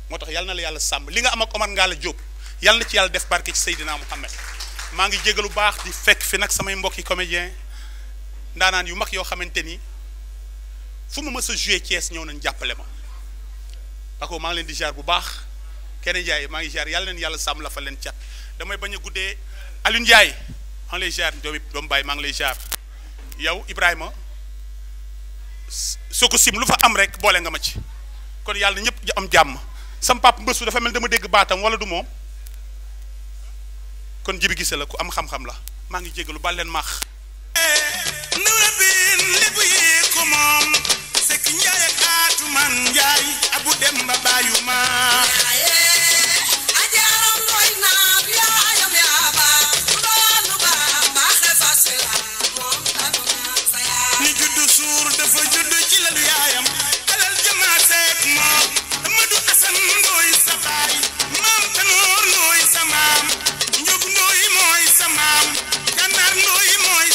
moo tax yàlla na la yàlla sàmm li nga am ak Omar Ngalla Diop yàlla na ci yàlla def barke ci Seydina Mouhamed maa ngi jégalu baax di fekk fi nag samay mbokki comédien ndaanaan yu mag yoo xamante ni fu ma mës a joué Thiès ñëw nañ jàppale ma parce que maa ngi leen di jaar bu baax kenn Ndiaye maa ngi jaar yàlla leen yàlla sàmm la fa leen cat damay bañ a guddee Alioune Ndiaye maa ngi lay jaar doomu baay maa ngi lay jaar yow Ibrahima soo ko sim lu fa am rek boole nga ma ci kon yàlla ñëpp am jàmm sam pap mbësu dafa mel dama dégg baatam wala du moom kon jibi gise la ku am xam-xam la maa ngi jégalu bal leen maax nura bin lébu yi ko moom sekk njaay ak aatuman njaay abu dem ba bàyyu ma ajaaram mooy naab yaayam yaa ba loolu ba maaxe fasila moom tanu naan sa yaay ni juddu suur dafa juddu ci lalu yaayam alal jamaa seek moom Amadu Asan Ndooy sa baay maam Tanoor Ndooy sa maam Njog Ndooy mooy sa maam Gànnaar Ndooy mooy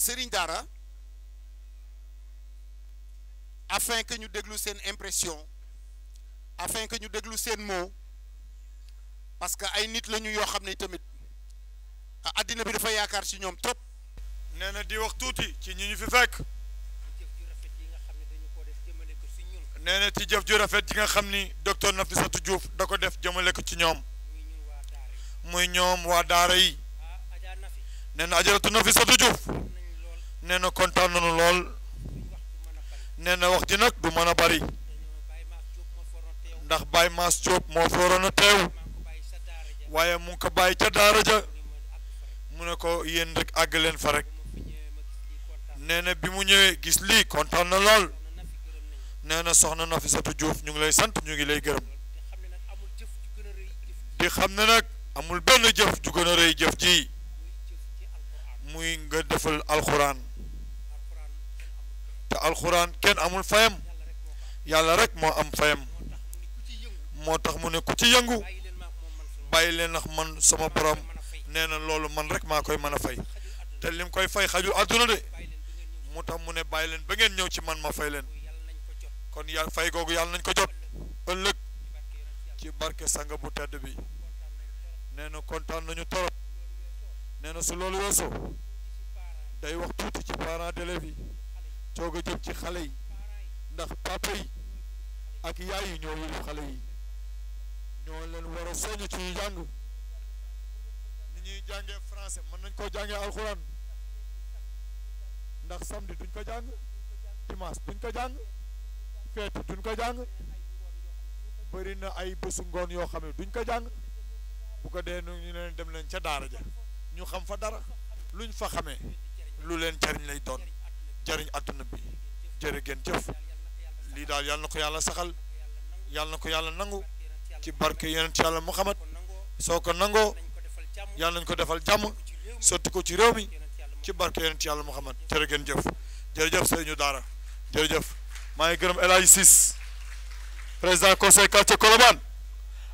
Serigne Dara afin que ñu déglu seen impression afin que ñu déglu seen mot parce que ay nit lañu yoo xam ne tamit àddina bi dafa yaakaar ci ñoom trop. nee na di wax tuuti ci ñi ñu fi fekk. nee na ci jëf ju rafet ji nga xam ni docteur Nafissatou Diouf da ko def jëmale ko ci ñoom muy ñoom waa daara yi. nee na ajaratu Nafissatou Diouf nee na kontaan nañu lool nee na wax ji nag du mën a bari ndax Baye Mass Diop moo fa waroon a teew waaye mu ngi ko bàyyi ca daara ja mu ne ko yéen rek àgg leen fa rek nee na bi mu ñëwee gis lii kontaan na lool nee na soxna Nafissatou Diouf ñu ngi lay sant ñu ngi lay gërëm di xam ne nag amul benn jëf ju gën a rëy jëf ji muy nga defal alxuraan te alxuraan kenn amul fayam yàlla rek moo am fayam moo tax mu ne ku ci yëngu bàyyi leen ndax man sama borom nee na loolu man rek maa koy mën a fay te lim koy fay xajul àdduna de moo tax mu ne bàyyi leen ba ngeen ñëw ci man ma fay leen kon yàlla fay googu yàlla nañ ko jot ëllëg ci barke sanga bu tedd bi nee na kontaan nañu torop nee na su loolu weesoo day wax tuuti ci parents d'élèves yi soog a jëm ci xale yi ndax papa yi ak yaay yi ñoo yëngu xale yi ñoo leen war a soññ ci jàng ni ñuy jàngee français mën nañ koo jàngee alxuraan ndax samedi duñ ko jàng dimanche duñ ko jàng feetu duñ ko jàng bëri na ay bésu ngoon yoo xam ne duñ ko jàng bu ko dee ñu leen dem leen ca daara ja ñu xam fa dara luñ fa xamee lu leen jariñ lay doon jariñ àdduna bi jërë ngeen jëf lii daal yàlla na ko yàlla saxal yàlla na ko yàlla nangu ci barke yonent yàlla Muhammad soo ko nangoo yàlla nañ ko defal jàmm sotti ko ci réew mi ci barke yonent yàlla Muhammad jërë ngeen jëf jërëjëf Sëriñu Daara jërëjëf maa ngi gërëm El Hadji Ciss président conseil quartier Colobane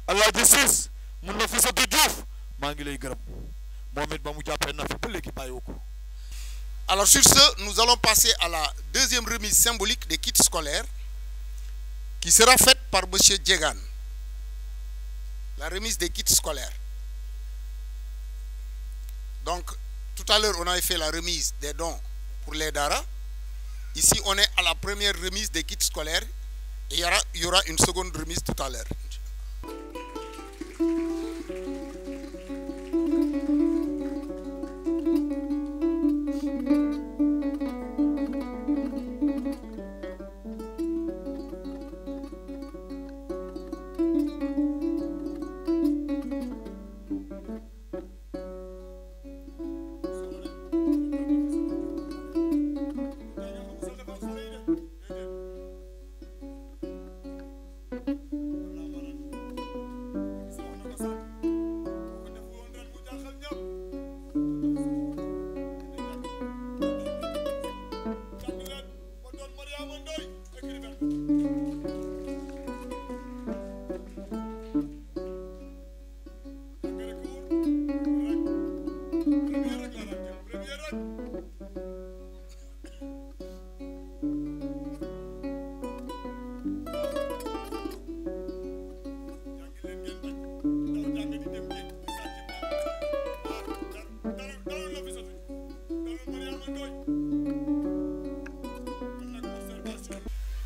El Hadji Ciss mun Nafissatou Diouf maa ngi lay gërëm moom it ba mu jàppee na fi ba léegi bàyyiwu ko. Alors sur ce, nous allons passer à la deuxième remise symbolique des kits scolaires qui sera faite par monsieur Djegan. La remise des kits scolaires. Donc tout à l'heure on avait fait la remise des dons pour les Dara. Ici on est à la première remise des kits scolaires et il y aura une seconde remise tout à l'heure.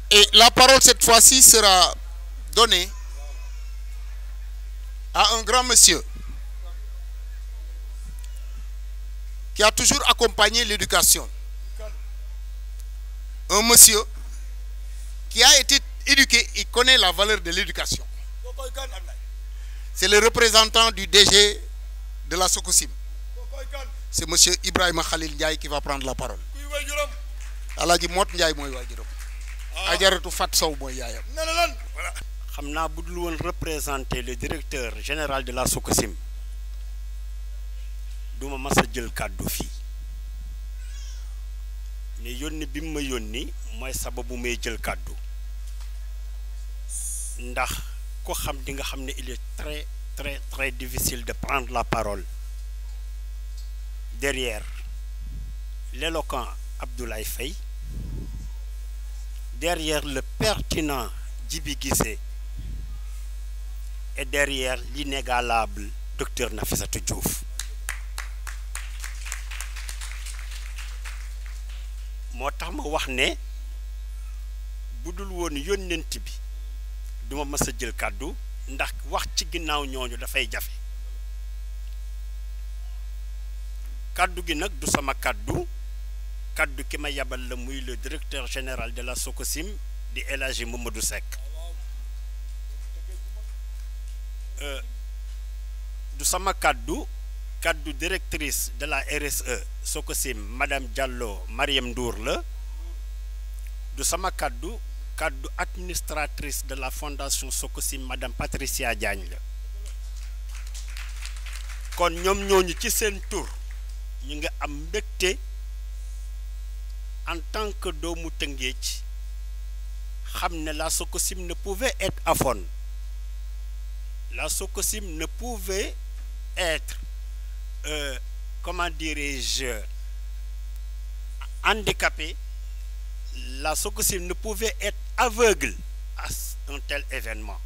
Et la parole cette fois-ci sera donnée à un grand monsieur qui a toujours accompagné l'éducation. Un monsieur qui a été éduqué, il connaît la valeur de l'éducation. C'est le représentant du DG de la Sococim. C'est monsieur Ibrahima Khalil Ndiaye qui va prendre la parole. Alaaji Mot Ndiaye mooy waajuram. Ajaratu Fat Sow mooy yaayam. Voilà. xam naa bu dul woon représenter le directeur général de la Sococim duma mas a jël kàddu fii ne yónni bi mu ma yónni mooy sababu may jël kàddu ndax ko xam di nga xam ne il est très difficile de prendre la parole derrière l'éloquent Abdoulaye Faye, derrière le pertinent Djibi Guissé et derrière l'inégalable Dr Nafissatou Diouf. moo tax ma wax ne bu dul woon yónnent bi duma mës a jël kàddu ndax wax ci ginnaaw ñooñu dafay jafe kàddu gi nag du sama kàddu ki ma yabal la muy le directeur général de la SOCOSIM di El Hadji Mamadou Seck du sama kàddu directrice de la RSE SOCOSIM madame Diallo Mariam Ndour la du sama kàddu administratrice de la fondation SOCOSIM madame Patricia Diagne la kon ñoom ñooñu ci seen tur ñu nga am mbégte en tant que doomu Tëngéej xam ne la SOCOSIM ne pouvait être aphone, la SOCOSIM ne pouvait être comment dirais-je handicapée, la SOCOSIM ne pouvait être aveugle à un tel événement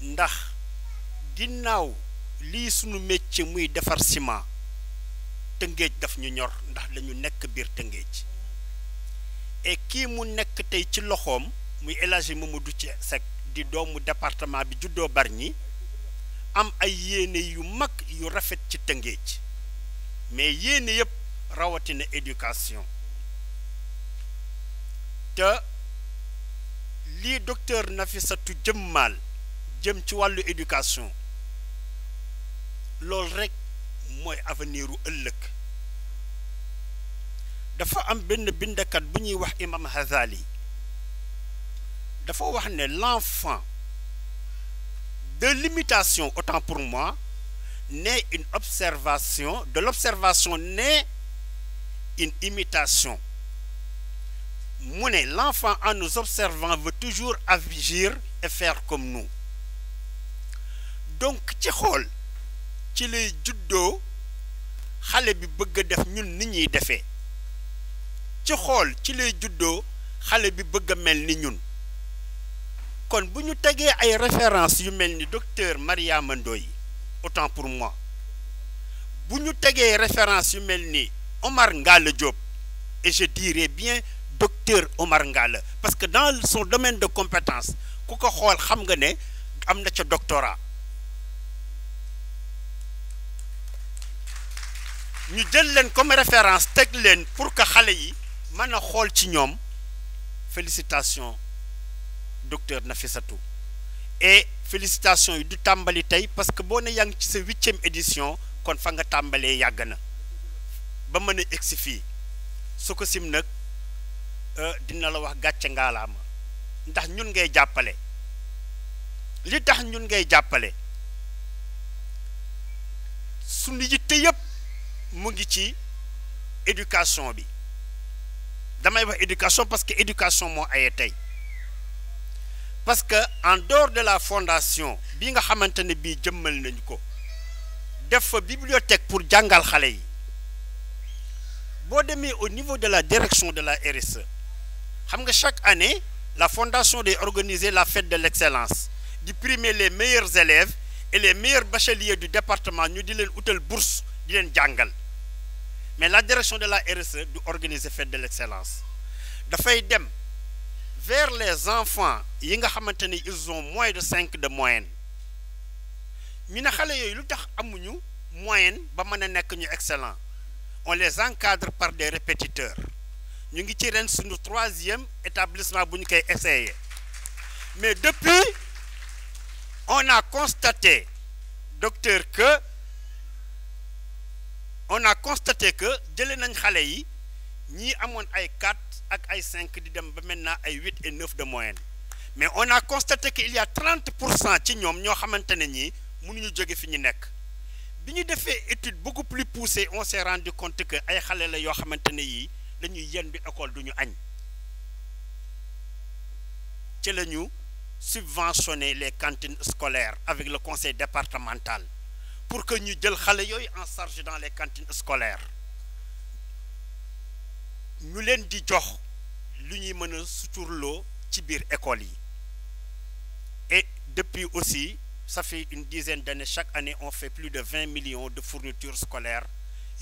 ndax ginnaaw lii sunu métier muy defar ciment Tëngéej daf ñu ñor ndax lañu nekk biir Tëngéej et kii mu nekk tey ci loxoom muy El Hadji Mamadou Seck di doomu département bi juddoo Bargny am ay yéene yu mag yu rafet ci Tëngéej mais yéene yëpp rawatina éducation te lii docteur Nafissatou jëmmal jëm ci wàllu éducation loolu rek mooy avenir u ëllëg dafa am benn bindakat bu ñuy wax Imam Hazali dafa wax ne l'enfant de l'imitation, autant pour moi, naît une observation, de l'observation naît une imitation. L'enfant en nous observant veut toujours agir et faire comme nous. Donc ci xool ci lay juddoo xale bi bëgg def ñun ni ñuy defee ci xool ci lay juddoo xale bi bëgg mel ni ñun kon bu ñu tegee ay références yu mel ni docteur Mariama Ndoye autant pour moi bu ñu tegee références yu mel ni Omar Ngalla Diop et je dirais bien docteur Omar Ngalla parce que dans son domaine de compétence ku ko xool xam nga ne am na ca doctorat ñu jël leen comme référence teg leen pour que xale yi mën a xool ci ñoom félicitations docteur Nafissatou et félicitations yi du tàmbali tey parce que boo ne yaa ngi ci sa 8e édition kon fa nga tàmbalee yàgg na ba mën a egsi fii SOCOSIM nag dina la wax gàcce ngaalaama ndax ñun ngay jàppale li tax ñun ngay jàppale suñu yitte yëpp mu ngi ci éducation bi damay wax éducation parce que éducation moo aye tey parce que en dehors de la fondation bi nga xamante ne bii jëmmal nañu ko def fa bibliothèque pour jàngal xale yi boo demee au niveau de la direction de la RSE xam nga chaque année la fondation day organiser la fête de l'excellence di primer les meilleurs élèves et les meilleurs bacheliers du département ñu di leen utal bourse di leen jàngal mais la direction de la RSE du organiser fête de l'excellence dafay dem vers les enfants yi nga xamante ne ils ont moins de 5 de moyenne ñu ne xale yooyu lu tax amuñu moyenne ba mën a nekk ñu excellent on les encadre par des répétiteurs ñu ngi ci ren suñu 3e établissement bu ñu koy essayer mais depuis on a constaté docteur que jëlee nañ xale yi ñii amoon ay 4 ak ay 5 di dem ba maintenant ay 8 et 9 de moyenne mais on a constaté qu'il y a 30% ci ñoom ñoo xamante ne ñii mënuñu jóge fi ñu nekk bi ñu defee étude beaucoup plus poussée on s'est rendu compte que ay xale la yoo xamante ne yii dañuy yendu école duñu añ ci la ñu subventionner les cantines scolaires avec le conseil départemental pour que ñu jël xale yooyu en charge dans les cantines scolaires ñu leen di jox lu ñuy mën a suturloo ci biir école yi. Et depuis aussi, ça fait une dizaine d'années, chaque année, on fait plus de 20 millions de fournitures scolaires.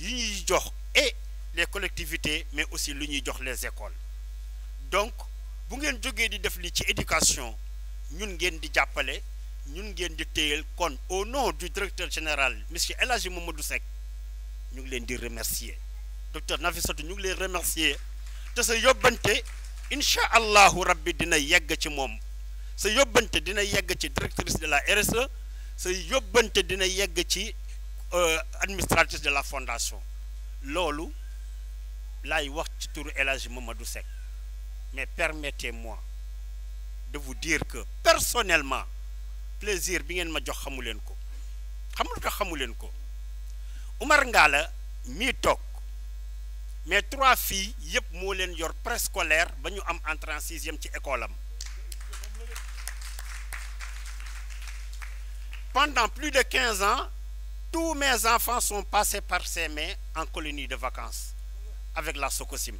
Et les collectivités, mais aussi les écoles. Donc, si vous avez di def li ci éducation, ñun ngeen di jappalé, ñun ngeen di téyel kon au nom du directeur général, monsieur El Hadji Mamadou Seck, ñu ngi leen di remercier. Docteur Nafissatou ñu ngi leen remercier. Te sa yobante inshallah rabbi dina yegg ci mom. Sa yóbbante dina yegg ci directrice de la RSE, sa yóbbante dina yegg ci administratrice de la fondation. Loolu lay wax ci turu El Hadji Mamadou Seck. Mais permettez-moi de vous dire que personnellement plaisir bi ngeen ma jox xamu leen ko. Xamul tax xamu leen ko. Oumar Ngalla mi tok mais 3 filles yépp moo leen yor préscolaire ba ñu am entrée en 6e ci école am. Pendant plus de 15 ans, tous mes enfants sont passés par ces mains en colonie de vacances avec la Socosim.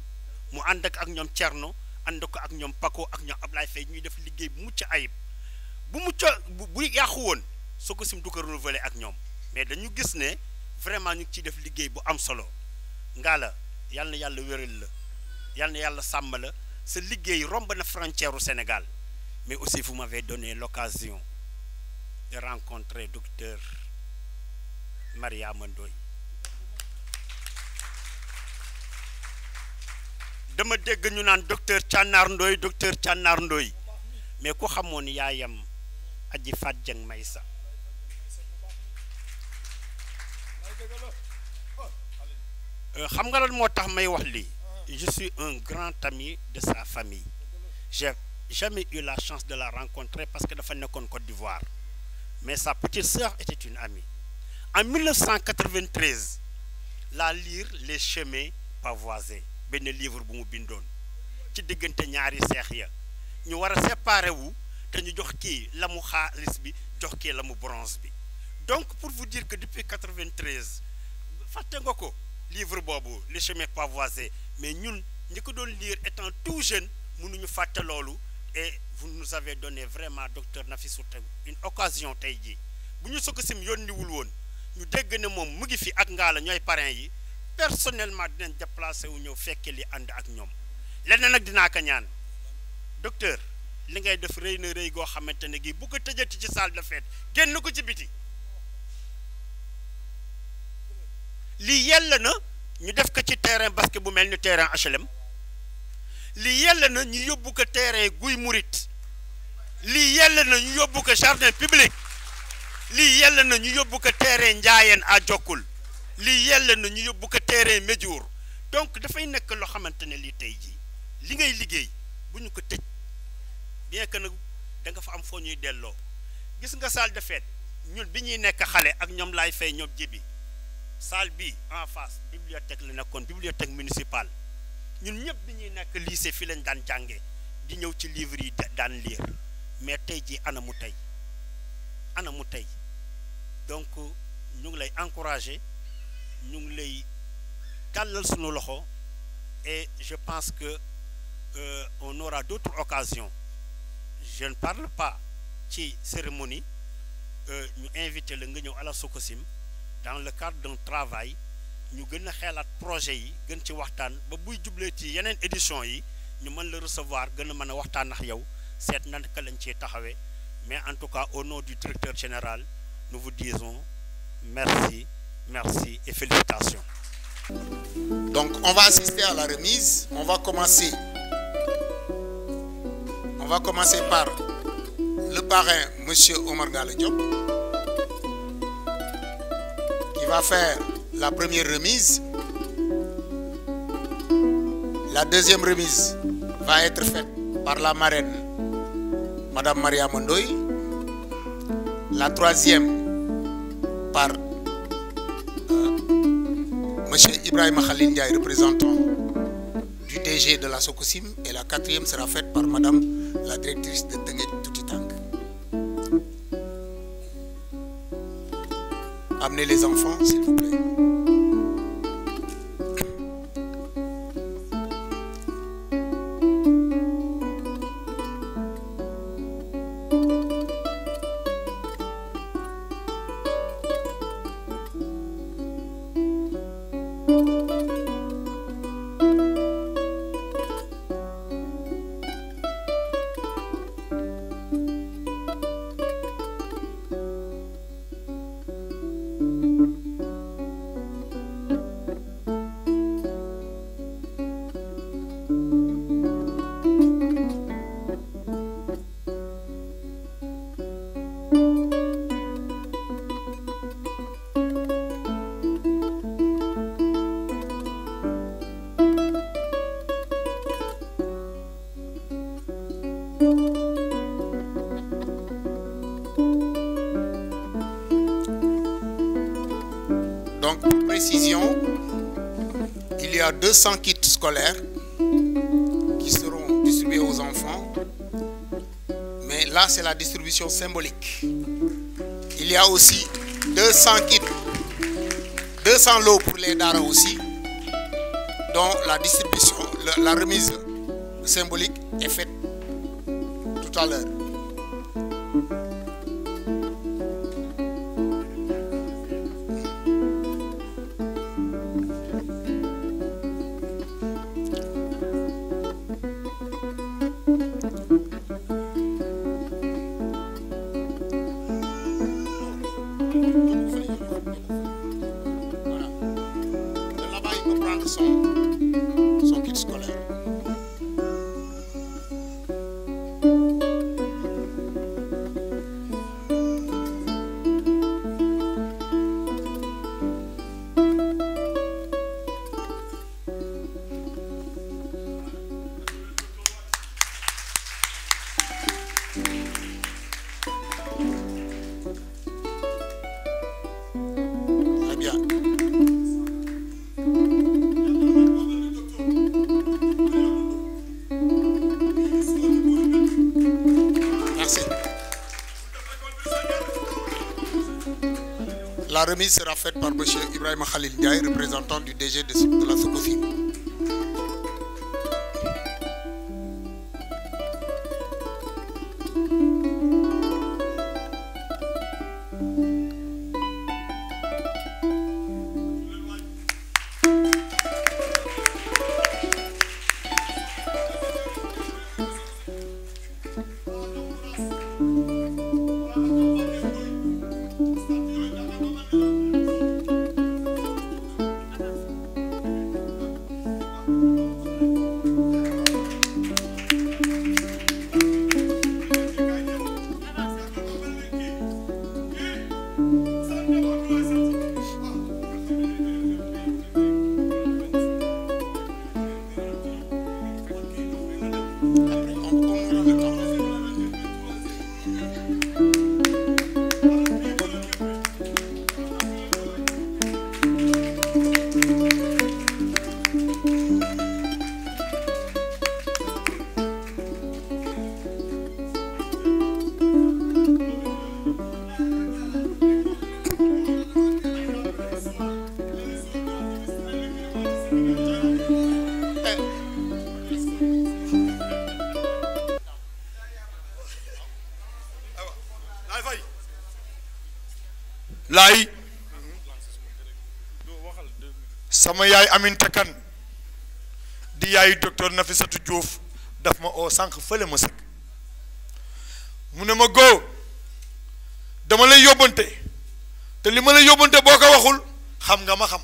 Mu ànd ak ñoom Thierno ànd ko ak ñoom Paco ak ñoom Ablaye Faye ñuy def liggéey bu mucc ayib bu yàqu woon Socosim du ko renouveler ak ñoom mais dañu gis ne vraiment ñu ngi ciy def liggéey bu am solo Ngalla yal na yàlla wéral la yal na yàlla sàmm la sa liggéey romb na frontière au Sénégal mais aussi vous m'avez donné l'occasion de rencontrer docteur Mariama Ndoye. Dama dégg ñu naan docteur Thianar Ndoye mais ku xamoon yaayam Aji Fat Dieng Maysa xam nga lan moo tax may wax lii je suis un grand ami de sa famille j'ai jamais eu la chance de la rencontrer parce que dafa nekkoon Côte d'Ivoire. Mais sa petite sœur était une amie. En 1993, la lire Les chemins pavoisés, ben livre bu mu bindoon ci diggante ñaari seex ya ñu war a séparer wu te ñu jox kii la mu xaalis bi jox kii la mu bronze bi. Donc pour vous dire que depuis 93 fàtte nga ko livre boobu Les chemins pavoisés mais ñun ñi ko doon lire étant tout jeune mënuñu fàtte loolu. Et vous nous avez donné vraiment, docteur Nafissatou, une occasion tey jii bu ñu Socosim yónniwul woon ñu dégg ne moom mu ngi fi ak Ngalla ñooy parrain yi personnellement dinañ déplacé wu ñëw fekke li ànd ak ñoom leneen nag dinaa ko ñaan docteur li ngay def rëy na rëy goo xamante ne gi bu ko tëjati ci salle de fête génn ko ci biti lii yella na ñu def ko ci terrain basket bu mel ni terrain HLM li yella na ñu yóbbu ko terrain Guy Murit li yella na ñu yóbbu ko jardin public li yella na ñu yóbbu ko terrain Ndiayène à Jokkul li yella na ñu yóbbu ko terrain Médiour donc dafay nekk loo xamante ne lii tey jii li ngay liggéey bu ñu ko tëj bien que nag da nga fa am foo ñuy delloo gis nga salle de fête ñun bi ñuy nekk xale ak ñoom laay fay ñoom jibi salle bi en face bibliothèque la nekkoon bibliothèque municipale ñun ñëpp bi ñuy nekk lycée fi lañ daan jànge di ñëw ci livre yi daan lire mais tey jii ana mu tey donc ñu ngi lay encourager ñu ngi lay tàllal sunu loxo et je pense que on aura d'autres occasions je ne parle pas ci cérémonie ñu invité la nga ñëw à la Socosim dans le cadre d'un travail ñu gën a xeelaat projet yi gën ci waxtaan ba buy jublee ci yeneen édition yi ñu mën la recevoir gën a mën a waxtaan ak yow seet naka lañ ciy taxawee mais en tout cas au nom du directeur général nous vous disons merci et félicitations. Donc on va assister à la remise. On va commencer par le parrain monsieur Oumar Ngalla Diop qui va faire la première remise. La deuxième remise va être faite par la marraine Madame Mariama Ndoye. La troisième par monsieur Ibrahima Khalil Ndiaye, représentant du DG de la Socosim, et la quatrième sera faite par Madame la directrice de Teungueth Tuuti Tank. Amenez les enfants, s'il vous plaît. Donc, pour précision, il y a 200 kits scolaires qui seront distribués aux enfants. Mais là, c'est la distribution symbolique. Il y a aussi 200 kits, 200 lots pour les daara aussi, dont la distribution, la remise symbolique est faite tout à l'heure. Voilà. Là-bas, il peut prendre son kit scolaire. Très bien. Merci. La remise sera faite par M. Ibrahim Khalil Ndiaye, représentant du DG de la Sococim. laay sama yaay Aminta Kan di yaay docteur Nafissatou Diouf daf ma oo sànq fële ma sëkk mu ne ma góo dama lay yóbbante te li ma lay yóbbante boo ko waxul xam nga ma xam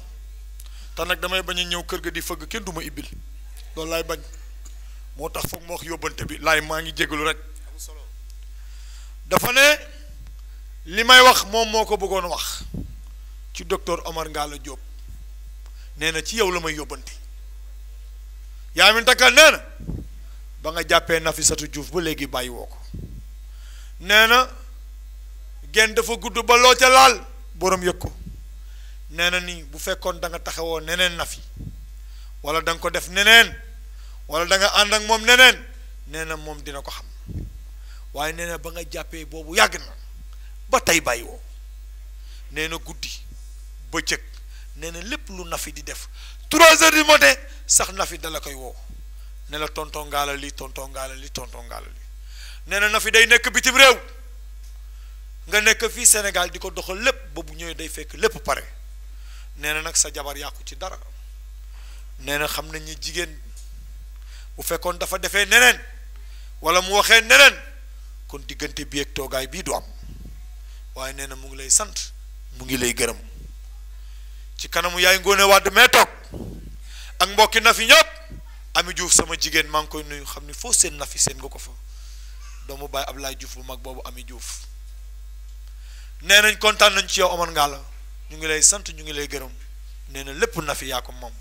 te nag damay bañ a ñëw kër ga di fëgg kenn du ma ibbil loolu laay bañ moo tax foog ma wax yóbbante bi laay maa ngi jégalu rek dafa ne li may wax moom moo ko bëggoon wax ci docteur Omar Ngalla Diop nee na ci yow la may yóbbante yaa min takkal nee na ba nga jàppee Nafissatou Diouf ba léegi bàyyi woo ko nee na genn dafa gudd ba loo ca laal borom yëg ko nee na ni bu fekkoon da nga taxawoo neneen Nafi wala da nga ko def neneen wala da nga ànd ak moom neneen nee na moom dina ko xam waaye nee na ba nga jàppee boobu yàgg na ba tey bàyyi woo nee na guddi bëccëg nee na lépp lu Nafi di def 3 heures du matin sax Nafi dala koy woo ne la tonton Ngalla li tonton Ngalla li tonton Ngalla li nee na Nafi day nekk bitim réew nga nekk fii Sénégal di ko doxal lépp ba bu ñëwee day fekk lépp pare nee na nag sa jabar yàqu ci dara nee na xam nañ ni jigéen bu fekkoon dafa defee neneen wala mu waxee neneen kon diggante bi ak toogaay bii du am waaye nee na mu ngi lay sant mu ngi lay gërëm ci kanamu yaay Ngoone Wade mee toog ak mbokki Nafi ñëpp Ami Diouf sama jigéen maa ngi koy nuyu xam ni foo seen Nafi seen nga ko fa doomu baay Ablaye Diouf bu mag boobu Ami Diouf nee nañ kontaan nañ ci yow Omar Ngalla ñu ngi lay sant ñu ngi lay gërëm nee na lépp Nafi yaa ko moom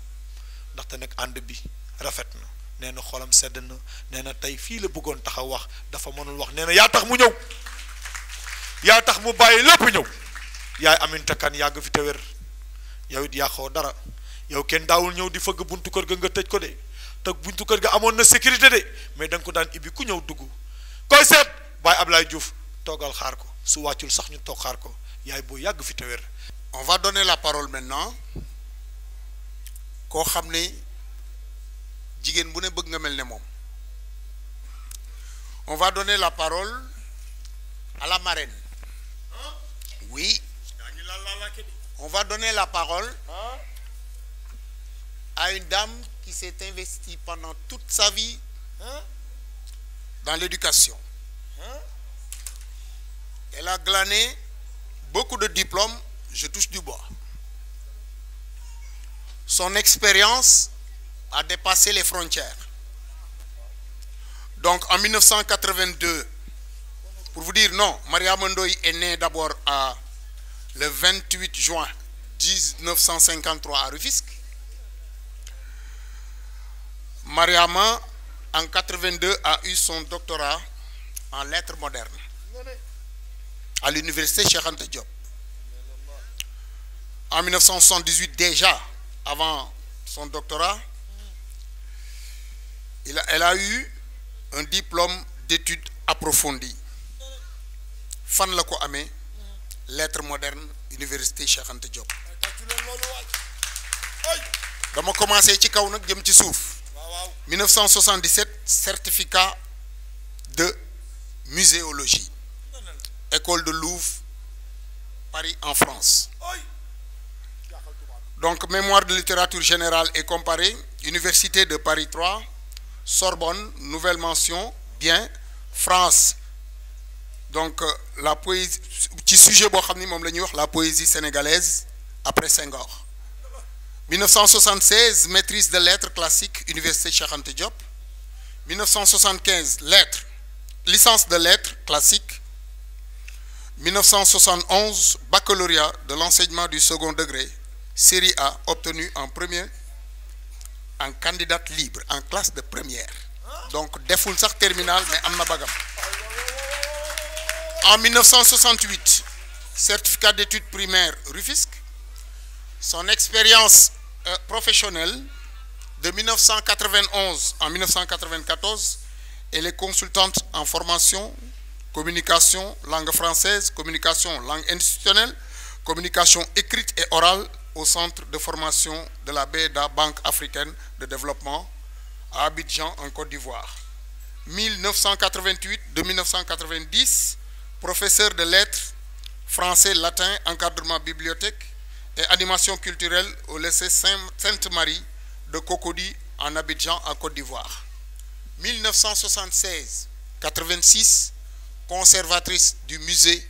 ndaxte nag ànd bi rafet na nee na xolam sedd na nee na tey fii la bëggoon taxaw wax dafa mënul wax nee na yaa tax mu ñëw yaa tax mu bàyyi lépp ñëw yaay Aminta Kane yàgg fi te wér yow it yàqoo dara yow kenn daawul ñëw di fëgg buntu kër ga nga tëj ko de te buntu kër ga amoon na sécurité de mais da nga ko daan ibbi ku ñëw dugg koy seet Baye Ablaye Diouf toogal xaar ko su wàccul sax ñu toog xaar ko yaay boo yàgg fi te wér. On va donner la parole maintenant koo xam ne jigéen bu ne bëgg nga mel ne moom. On va donner la parole à la marraine. Oui. On va donner la parole à une dame qui s'est investie pendant toute sa vie dans l'éducation. Elle a glané beaucoup de diplômes, je touche du bois. Son expérience a dépassé les frontières. Donc en 1982, pour vous dire non, Mariama Ndoye est née d'abord le 28 juin 1953 à Rufisque. Mariama, en 82, a eu son doctorat en lettres modernes à l'université Cheikh Anta Diop. En 1978, déjà, avant son doctorat, elle a eu un diplôme d'études approfondies. Fan la ko amee lettres modernes université Cheikh Anta Diop. dama commencé ci kaw nag jëm ci suuf. 1977 certificat de muséologie école de Louvre Paris en France. Donc mémoire de littérature générale et comparée université de Paris 3 Sorbonne nouvelle mention bien France. Donc la poésie ci sujet boo xam ni moom la ñuy wax la poésie sénégalaise après Senghor. 1976 maîtrise de lettres classiques université Cheikh Anta Diop. 1975 lettres licence de lettres classiques. 1971 baccalauréat de l'enseignement du second degré série A obtenu en premier en candidate libre en classe de première. Donc deful sax terminale mais am na bagam. En 1968 certificat d'études primaires Rufisque. Son expérience professionnelle de 1991 en 1994, elle est consultante en formation, communication, langue française, communication, langue institutionnelle, communication écrite et orale au centre de formation de la BEDA, Banque africaine de développement, à Abidjan, en Côte d'Ivoire. 1988 de 1990, professeur de lettres, français, latin, encadrement bibliothèque, et animation culturelle au lycée Sainte-Marie de Cocody en Abidjan en Côte d'Ivoire. 1976-86, conservatrice du musée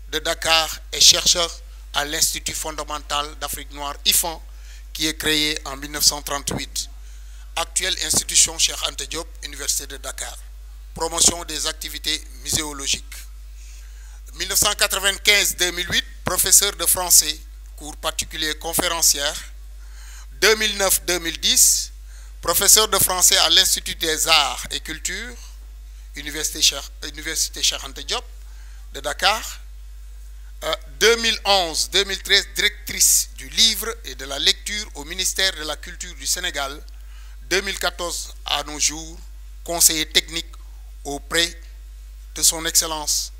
de Dakar et chercheur à l'Institut fondamental d'Afrique noire IFAN qui est créé en 1938. Actuelle institution Cheikh Anta Diop, Université de Dakar. Promotion des activités muséologiques. 1995-2008, professeur de français cours particulier conférencière. 2009-2010 professeur de français à l'Institut des Arts et Cultures Université Cheikh Anta Diop de Dakar. 2011-2013 directrice du livre et de la lecture au ministère de la Culture du Sénégal. 2014 à nos jours conseiller technique auprès de son excellence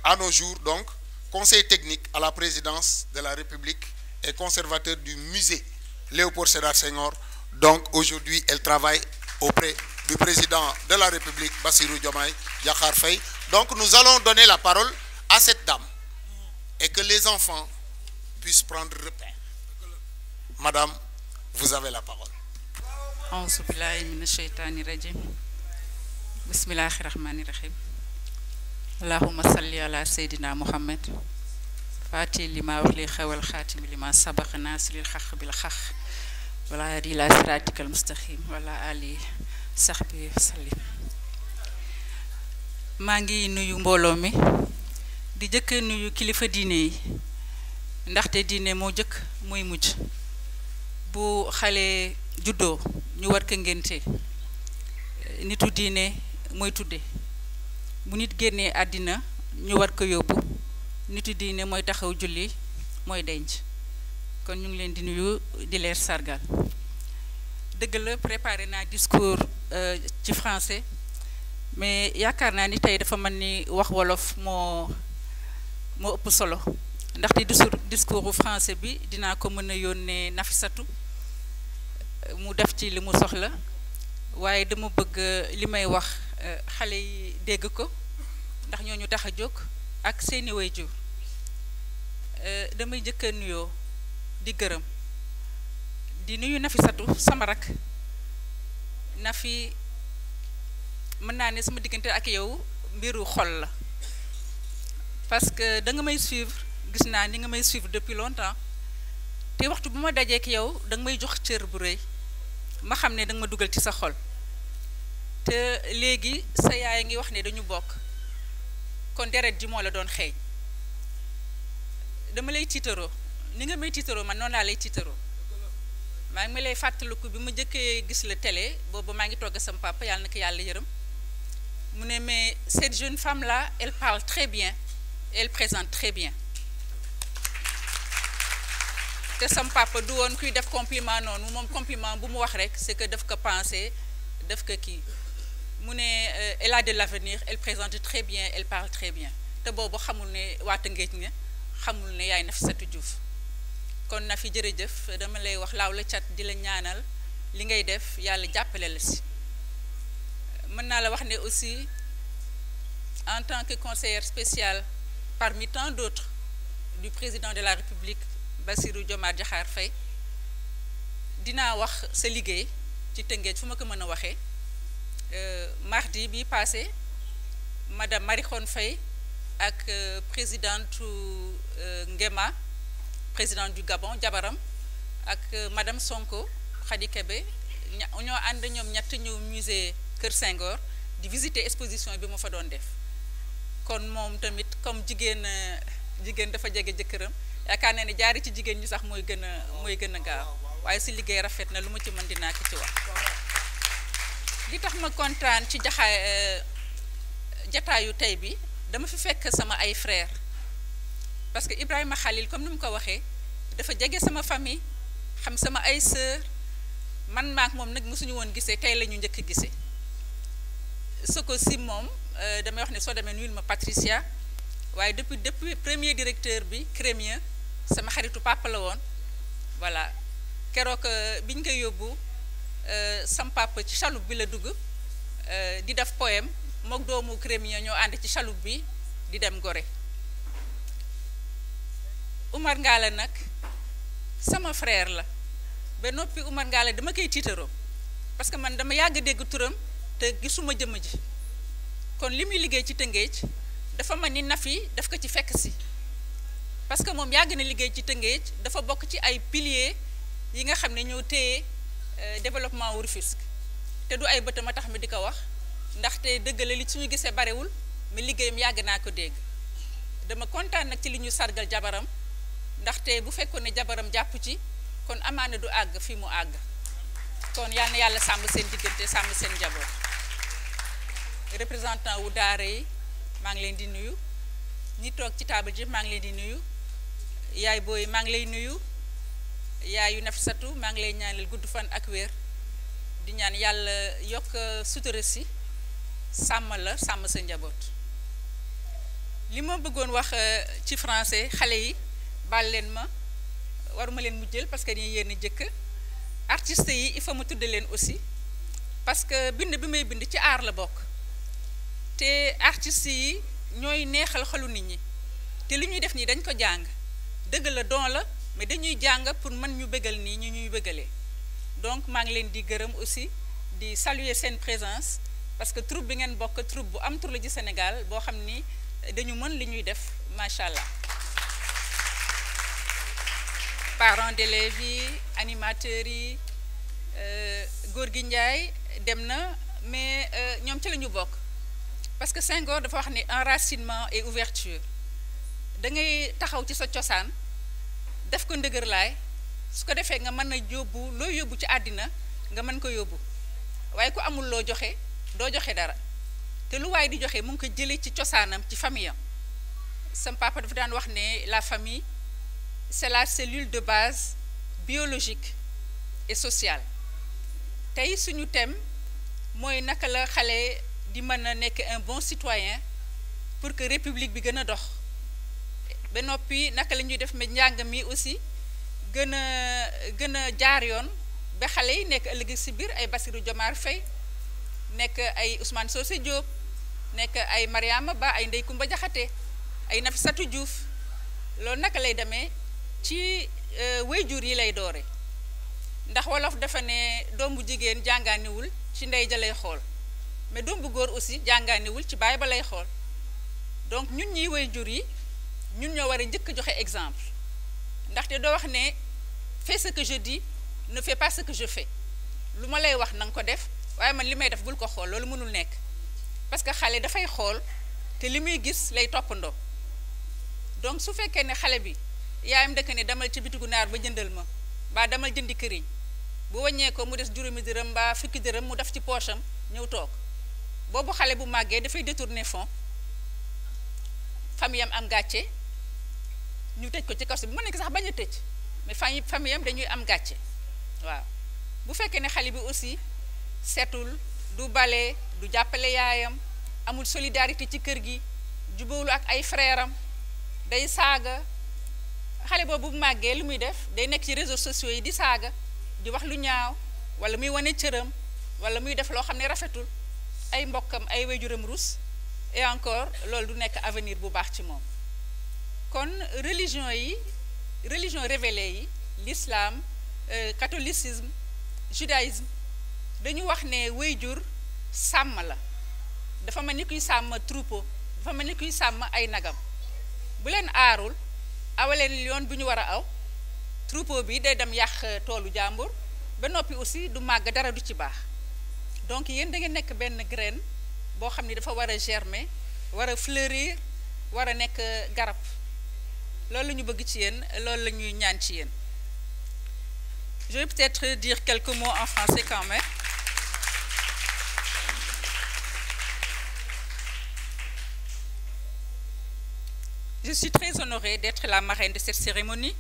à nos jours donc conseiller technique à la présidence de la République et conservateur du musée Léopold Sédar Senghor. Donc aujourd'hui, elle travaille auprès du président de la République, Bassirou Diomaye Diakhar Faye. Donc nous allons donner la parole à cette dame et que les enfants puissent prendre repère. Madame, vous avez la parole. A'uuzu billaahi mina shaytaani rajiim. Bismillaahi rahmaani rahiim. Allahumma salli ala Seydina Muhammad faati lima wax li xewal xaatimi lima sabax naasiril xaq bil xaq wala hadi ila siraatikal mustaqim wala ali saxbi sallim. maa ngi nuyu mbooloo mi di jëkk nuyu kilifa diine yi ndaxte diine moo jëkk muy mujj bu xale juddoo ñu war ko ngénte nitu diine mooy tudde bu nit génnee àddina ñu war ko yóbbu nitu diine mooy taxaw julli mooy denc kon ñu ngi leen di nuyu di leer sargal dëgg la préparé naa discours ci français mais yaakaar naa ni tey dafa mën ni wax wolof moo ëpp solo ndaxte discours français bi dinaa ko mën a yónnee Nafissatou mu def ci li mu soxla waaye dama bëgg li may wax xale yi dégg ko ndax ñooñu tax a jóg ak seeni waajur damay njëkk a nuyoo di gërëm di nuyu Nafissatou sama rak Nafi mën naa ne sama diggante ak yow mbiru xol la parce que da nga may suivre gis naa ni nga may suivre depuis longtemps te waxtu bu ma dajee ak yow da nga may jox cër bu rëy ma xam ne da nga ma dugal ci sa xol te léegi sa yaay ngi wax ne dañu bokk kon deret ji moo la doon xeeñ dama lay tiitaroo ni nga may tiitaroo man noonu laa lay tiitaroo maa ngi lay fàttaliku bi ma jëkkee gis la télé boobu maa ngi togg sama papa yàlla na ko yàlla yërëm mu ne mais cette jeune femme là elle parle très bien elle présente très bien te sama papa du woon kuy def compliment noonu moom compliment bu mu wax rek c'est que daf ko penser daf ko kii mu ne elle a de l'avenir elle présente très bien elle parle très bien te boobu xamul ne waa Tëngéej nga xamul ne yaay Nafissatou Diouf kon na fi jërëjëf dama lay wax laaw la cat di la ñaanal li ngay def yàlla jàppale la si mën naa la wax ne aussi en tant que conseillère spéciale parmi tant d'autres du président de la République Bassirou Diomaye Diakhar Faye dinaa wax sa liggéey ci Tëngéej fu ma ko mën a waxee mardi bi passé madame Marie Khone Faye ak présidente Ngema président du Gabon jabaram ak madame Sonko Khady Kébé ñoo ànd ñoom ñett ñëw musée Kër Senghor di visiter exposition bi ma fa doon def kon moom tamit comme jigéen dafa jege jëkkëram yaakaar naa ne jaari ci jigéen ñi sax mooy gën a gaaw waaye si liggéey rafet na lu ma ci mën dinaa ko ci wax li tax ma kontaan ci jataayu tey bi dama fi fekk sama ay frères parce que Ibrahima Khalil comme ni mu ko waxee dafa jege sama famille xam sama ay sœur man maak moom nag mësuñu woon gisee tey la ñu njëkk gisee ce que si moom damay wax ne soo demee nuyul ma Patricia waaye depuis premier directeur bi Crémieux sama xaritu papa la woon voilà keroog biñ koy yóbbu sam papa ci chaloupe bi la dugg di def poème mook doomu Crémieux ñoo ànd ci chaloupe bi di dem Gorée Oumar Ngalla nag sama frère la ba noppi Oumar Ngalla dama koy tiitaroo parce que man dama yàgg dégg turam te gisuma jëmm ji kon li muy liggéey ci Tëngéej dafa mel ni Nafi daf ko ci fekk si parce que moom yàgg na liggéey ci Tëngéej dafa bokk ci ay piliers yi nga xam ne ñoo téye développement wu Rufisque te du ay bëtam a tax mi di ko wax ndaxte dëgg la li suñu gisee barewul mais liggéeyam yàgg naa ko dégg dama kontaan nag ci li ñu sargal jabaram ndaxte bu fekkoon ne jabaram jàpp ci kon amaana du àgg fi mu àgg kon yal na yàlla sàmm seen diggante sàmm seen njaboot représentant wu daara yi maa ngi leen di nuyu ñi toog ci table ji maa ngi leen di nuyu yaay booy maa ngi lay nuyu yaayu Nafissatou maa ngi lay ñaanal gudd fan ak wér di ñaan yàlla yokk sutura si sàmm la sàmm sa njaboot li ma bëggoon wax ci français xale yi baal leen ma waruma leen mu jël parce que ni yéen jëkk artistes yi il faut ma tudde leen aussi parce que bind bi may bind ci aar la bokk te artistes yi ñooy neexal xolu nit ñi te li ñuy def nii dañ ko jàng dëgg la don la mais dañuy jàng pour mën ñu bëggal nii ñu ñuy bëggalee donc maa ngi leen di gërëm aussi di saluer seen présence parce que troupe bi ngeen bokk troupe bu am tur la ci Sénégal boo xam ni dañu mën li ñuy def macha allah parents d'élèves yi animateurs yi góor gi Ndiaye dem na mais ñoom ci la ñu bokk parce que Senghor dafa wax ni enracinement et ouverture da ngay taxaw ci sa cosaan def ko ndëgër laay su ko defee nga mën a yóbbu looy yóbbu ci àddina nga mën ko yóbbu waaye ku amul loo joxe doo joxe dara te lu waay di joxe mu ngi ko jëlee ci cosaanam ci famille am sam papa dafa daan wax ne la famille c'est la cellule de base biologique et sociale tey suñu thème mooy naka la xale di mën a nekk un bon citoyen pour que république bi gën a dox ba noppi naka la ñuy def mais njàng mi aussi gën a jaar yoon ba xale yi nekk ëllëg si biir ay Bassirou Diomaye Faye nekk ay Ousmane Socé Diop nekk ay Mariama Ba ay Ndeye Koumba Diakhaté ay Nafissatou Diouf loolu naka lay demee ci waajur yi lay doore ndax wolof dafa ne doom bu jigéen jàngaaniwul ci ndey ja lay xool mais doom bu góor aussi jàngaaniwul ci baay ba lay xool donc ñun ñiy waajur yi ñun ñoo war a njëkk joxe exemple ndaxte doo wax ne fais ce que je dis ne fais pas ce que je fais lu ma lay wax na nga ko def waaye man li may def bul ko xool loolu mënul nekk parce que xale dafay xool te li muy gis lay toppandoo donc su fekkee ne xale bi yaayam dëkk ne demal ci bitigu naar ba jëndal ma mbaa demal jëndi këriñ bu wàññee ko mu des juróomi dërëm mbaa fukki dërëm mu def ci poche am ñëw toog boobu xale bu màggee dafay détourner fond famille am gàcce ñu tëj ko ci kaso bi mën nañ ko sax bañ a tëj mais famille am dañuy am gàcce waaw bu fekkee ne xale bi aussi seetul du bale du jàppale yaayam amul solidarité ci kër gi jubóolu ak ay frère am day saaga xale boobu bu màggee lu muy def day nekk ci réseaux sociaux yi di saaga di wax lu ñaaw wala muy wane cëram wala muy def loo xam ne rafetul ay mbokkam ay waajuram rus et encore loolu du nekk avenir bu baax ci moom kon religion révélée yi l'islam catholicisme judaïsme dañu wax ne waajur sàmm la dafa mel ni kuy sàmm troupeau dafa mel ni kuy sàmm ay nagam bu leen aarul awaleen yoon bu ñu war a aw troupeau bi day dem yàq toolu jàmbur ba noppi aussi du màgg dara du ci baax donc yéen da ngeen nekk benn graine boo xam ni dafa war a germer war a fleurir war a nekk garab loolu la ñu bëgg ci yéen loolu la ñuy ñaan ci yéen. Je vais peut-être dire quelques mots en français quand même. Je suis très honorée d'être la marraine de cette cérémonie,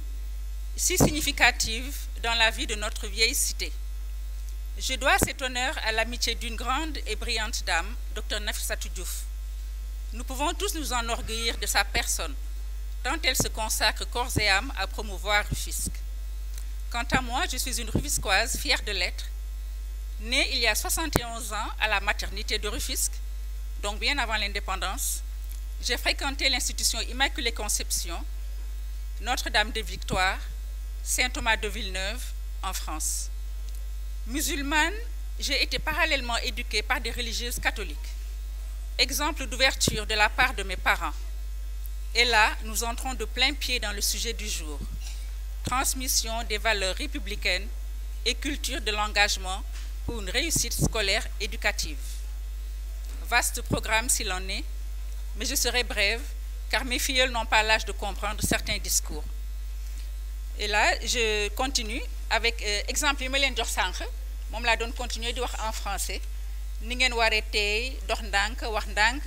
si significative dans la vie de notre vieille cité. Je dois cet honneur à l'amitié d'une grande et brillante dame, Dr Nafissatou Diouf. Nous pouvons tous nous enorgueillir de sa personne, tant elle se consacre corps et âme à promouvoir Rufisque. Quant à moi, je suis une Rufisquoise fière de l'être, née il y a 71 ans à la maternité de Rufisque, donc bien avant l'indépendance. J'ai fréquenté l'institution Immaculée Conception, Notre-Dame de Victoire, Saint-Thomas de Villeneuve, en France. Musulmane, j'ai été parallèlement éduquée par des religieuses catholiques, exemple d'ouverture de la part de mes parents. Et là, nous entrons de plein pied dans le sujet du jour. Transmission des valeurs républicaines et culture de l'engagement pour une réussite scolaire éducative. Vaste programme s'il en est, mais je serai brève, car mes filleuls n'ont pas l'âge de comprendre certains discours. Et là, je continue avec exemple yi ma leen jox sànq moom laa doon continuer di wax en français ni ngeen waree teey dox ndànk wax ndànk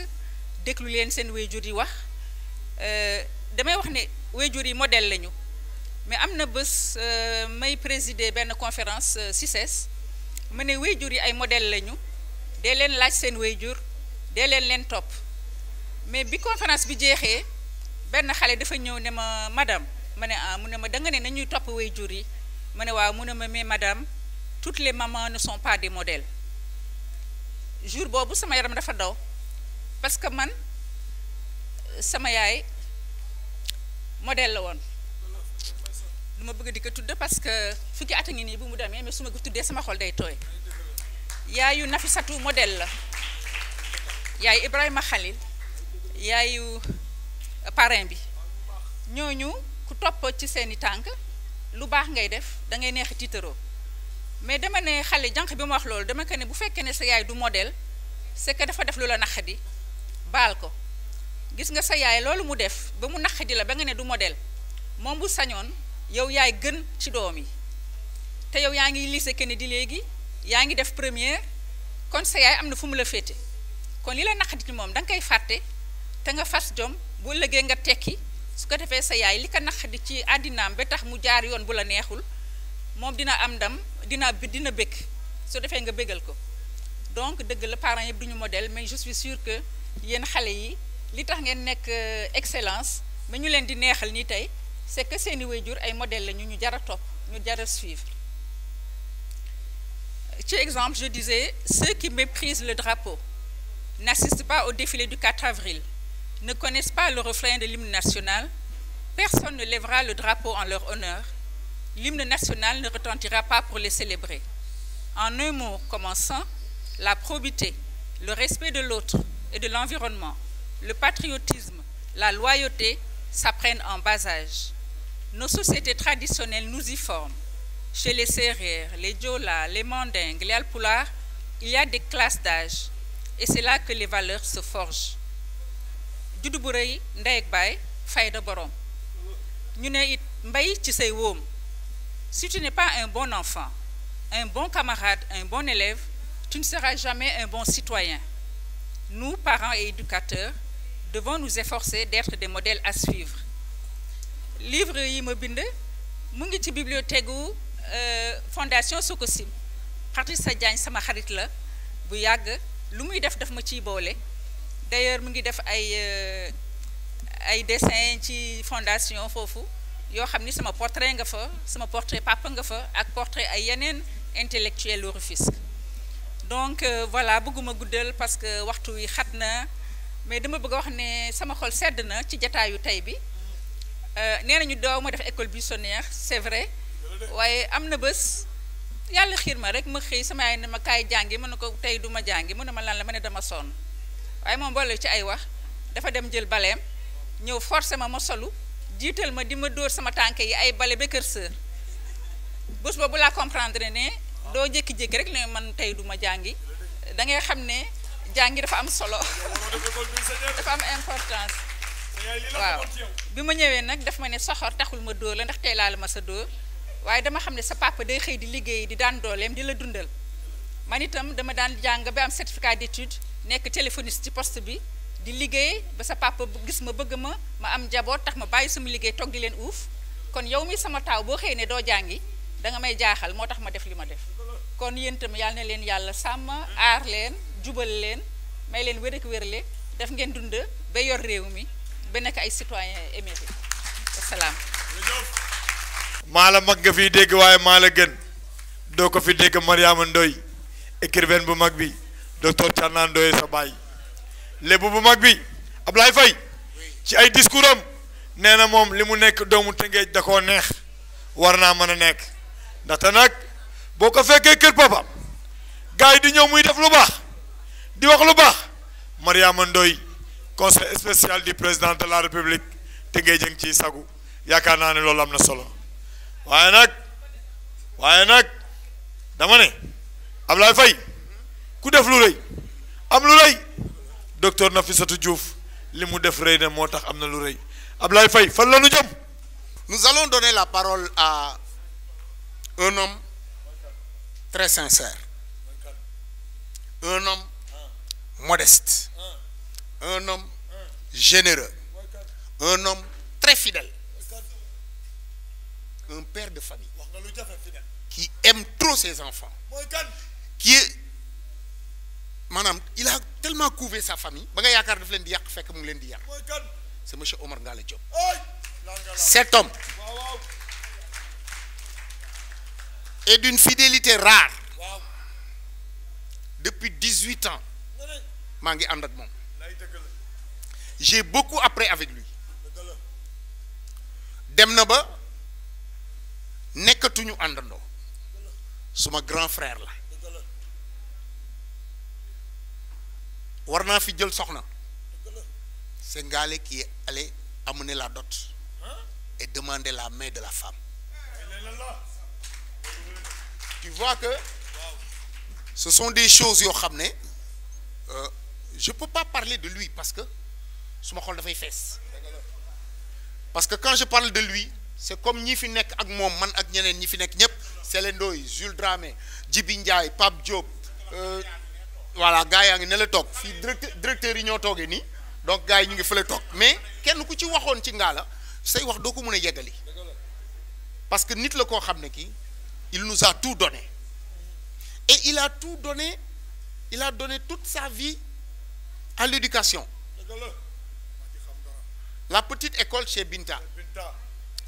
déglu leen seen waajur yi wax damay wax ne waajur yi modèle lañu mais am na bés may présider benn conférence CICES ma ne waajur yi ay modèle lañu dee leen laaj seen waajur dee leen topp mais bi conférence bi jeexee benn xale dafa ñëw ne ma madame ma ne mu ne ma da nga ne nañuy topp waajur yi ma ne waaw mu ne ma mais madame toutes les mamans ne sont pas des modèles jour boobu sama yaram dafa daw parce que man sama yaay modèle la woon du ma bëgg di ko tudd parce que fukki at a ngi nii bu mu demee mais su ma ko tuddee sama xol day tooy yaayu Nafissatou modèle la yaayu Ibrahima Khalil yaayu parrain bi ñooñu ku topp ci seeni tànk lu baax ngay def da ngay neex tiitaroo mais dama ne xale jànq bi ma wax loolu dama ko ne bu fekkee ne sa yaay du modèle c'est que dafa def lu la naqadi baal ko gis nga sa yaay loolu mu def ba mu naqadi la ba nga ne du modèle moom bu sañoon yow yaay gën ci doom yi te yow yaa ngi lycée Kennedy léegi yaa ngi def première kon sa yaay am na fu mu la féete kon li la naqadi ci moom da nga koy fàtte te nga fas jom bu ëllëgee nga tekki su ko defee sa yaay li ko naqadi ci àddinaam ba tax mu jaar yoon bu la neexul moom dina am ndam dina bëgg su defee nga bëggal ko donc dëgg la parents yëpp duñu modèle mais je suis sûre que yéen xale yi li tax ngeen nekk excellence ba ñu leen di neexal nii tey c'est que seeni waajur ay modèle la ñu jar a topp ñu jar a suivre. Ci exemple, je disais, ceux qui méprisent le drapeau, n'assistent pas au défilé du 4 avril, ne connaissent pas le refrain de l'hymne national, personne ne lèvera le drapeau en leur honneur, l'hymne national ne retentira pas pour les célébrer. En un mot commençant, la probité, le respect de l'autre et de l'environnement, le patriotisme, la loyauté s'apprennent en bas âge. Nos sociétés traditionnelles nous y forment. Chez les Sérères, les Diola, les Mandingues, les Alpulaar, il y a des classes d'âge et c'est là que les valeurs se forgent. Juddu bu rëy ndey ak baay fayda borom ñu ne it mbay ci say wóom. Si tu n'es pas un bon enfant, un bon camarade, un bon élève, tu ne seras jamais un bon citoyen. Nous, parents et éducateurs, devons nous efforcer d'être des modèles à suivre. Livre yi ma bind mu ngi ci bibliothèque Fondation Sococim. Patricia Diagne sama xarit la bu yàgg lu muy def ma ciy boole. D'ailleurs mu ngi def ay dessin ci fondation foofu yoo xam ni sama portrait nga fa sama portrait papa nga fa ak portrait ay yeneen intellectuel au Rufisque. Donc voilà bëgguma guddal parce que waxtu wi xat na mais dama bëgg a wax ne sama xol sedd na ci jataayu tey bi. Nee nañu doow ma def école buissonnière c'est vrai waaye am na bés yàlla xiir ma rek ma xëy sama yaay ne ma kaay jàngi mën na ko tey du ma jàngi mu ne ma lan la ma ne dama sonn waaye moom boole ci ay wax dafa dem jël baleem ñëw forcé ma solu jiital ma di ma dóor sama tànk yi ay bale ba kër sër bés boobu laa comprendre ne doo jékki-jékki rek ne man tey du ma jàngi da ngay xam ne jàngi dafa am solo dafa am importance. waaw bi ma ñëwee nag daf ma ne soxor taxul ma dóor la ndax tey laa la ma sa dóor waaye dama xam ne sa papa day xëy di liggéey di daan dooleem di la dundal man itam dama daan jàng ba am certificat d'études nekk téléphoniste ci poste bi di liggéey ba sa papa gis ma bëgg ma am njaboot tax ma bàyyi sama liggéey toog di leen uuf kon yow mi sama taaw boo xëy ne doo jàngi da nga may jaaxal moo tax ma def li ma def kon yéen itam yàlla na leen yàlla sàmm aar leen jubal leen may leen wér ak wérle def ngeen dund ba yor réew mi ba nekk ay citoyen émérite. Wasalaam. maa la mag nga fiy dégg waaye maa la gën doo ko fi dégg Mariama Ndoye écrivaine bu mag bi docteur Thierno Ndoye sa baay lébu bu mag bi Ablaye Faye ci ay discours am nee na moom li mu nekk doomu Tëngéej da koo neex war naa mën a nekk ndaxte nag boo ko fekkee kër papa gars yi di ñëw muy def lu baax di wax lu baax Mariama Ndoye conseil spécial du président de la république Tëngéej jëng ci sagu yaakaar naa ne loolu am na solo waaye nag dama ne Ablaye Faye ku def lu rëy am lu rëy docteur Nafissatou Diouf li mu def rëy ne moo tax am na lu rëy Ablaye Faye fan la nu jëm. Nous allons donner la parole à un homme très sincère, un homme modeste, un homme généreux, un homme très fidèle, un père de famille qui aime trop ses enfants, qui est madame, il a tellement couvé sa famille c'est monsieur Omar Ngale Diop. Cet homme est d'une fidélité rare. Depuis 18 ans mangi ànd ak moom. J'ai beaucoup appris avec lui. Dem na ba nekkatuñu àndandoo. Suma grand frère la. War naa fi jël soxna. C'est Ngale qui est allé amener la dot et demander la main de la femme. Tu vois que ce sont des choses yo xamné je peux pas parler de lui parce que suma xol da fay fess. Parce que quand je parle de lui, c'est comme ñi fi nek ak mom man ak ñeneen ñi fi nek ñep, Selendoy Jules Dramé Djibi Ndiaye Pape Diop voilà gars yaa ngi ne la toog fii directeur yi ñoo toogee nii donc gars yi ñu ngi fële toog mais kenn ku ci waxoon ci Ngalla say wax doo ko mën a yeggali parce que nit la koo xam ne kii il nous a tout donné et il a tout donné, il a donné toute sa vie à l'éducation. La petite école chez Binta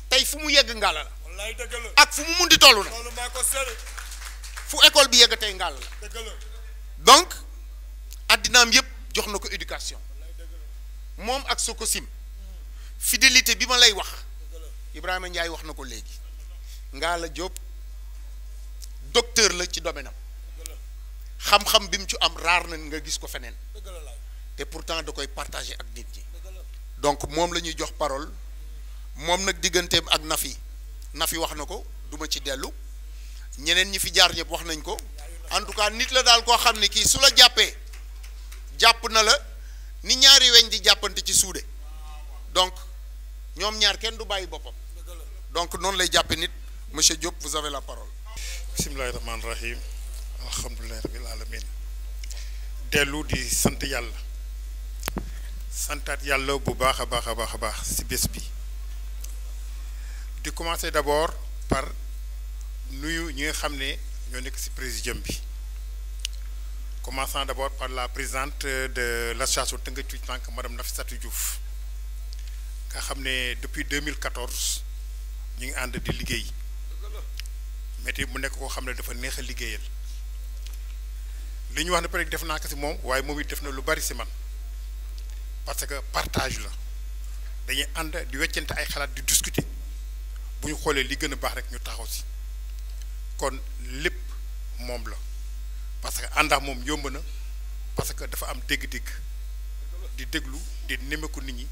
tey fu mu yegg Ngalla la ak fu mu mun di toll na fu école bi yegg tey Ngalla la donc addinaam yëpp jox na ko éducation moom ak Sococim fidélité bi ma lay wax Ibrahima Ndiaye wax na ko léegi Ngalla Diop docteur la ci domaine am xam-xam bi mu ci am raar na nga gis ko feneen te pourtant da koy partager ak nit ñi donc moom la ñuy jox parole moom nag digganteem ak Nafi wax na ko duma ci dellu ñeneen ñi fi jaar ñëpp wax nañ ko en tout cas nit la daal koo xam ne kii su la jàppee jàpp na la ni ñaari weñ di jàppante ci suude donc ñoom ñaar kenn du bàyyi boppam donc noonu lay jàppe nit monsieur Diop vous avez la parole. bismillahi rahmaani rahim alhamdulillahi rabbil alamin dellu di sant yàlla santaat yàlla bu baax a baax a baax a baax ci bés bi di commencer d'abord par nuyu ñi nga xam ne ñoo nekk ci présidium bi commençant d'abord par la présidente de l'association Tëngéej Tuuti Tànk madame Nafissatou Diouf nga xam ne depuis 2014 ñu ngi ànd di liggéey mais mu nekk koo xam ne dafa neex a liggéeyal li ñu wax ne peut-être def naa ko ci moom waaye moom it def na lu bari ci man parce que partage la dañuy ànd di weccante ay xalaat di discuter bu ñu xoolee li gën a baax rek ñu taxaw ci kon lépp moom la parce que àndax moom yomb na parce que dafa am dégg-dégg di déglu di nemmeeku nit ñi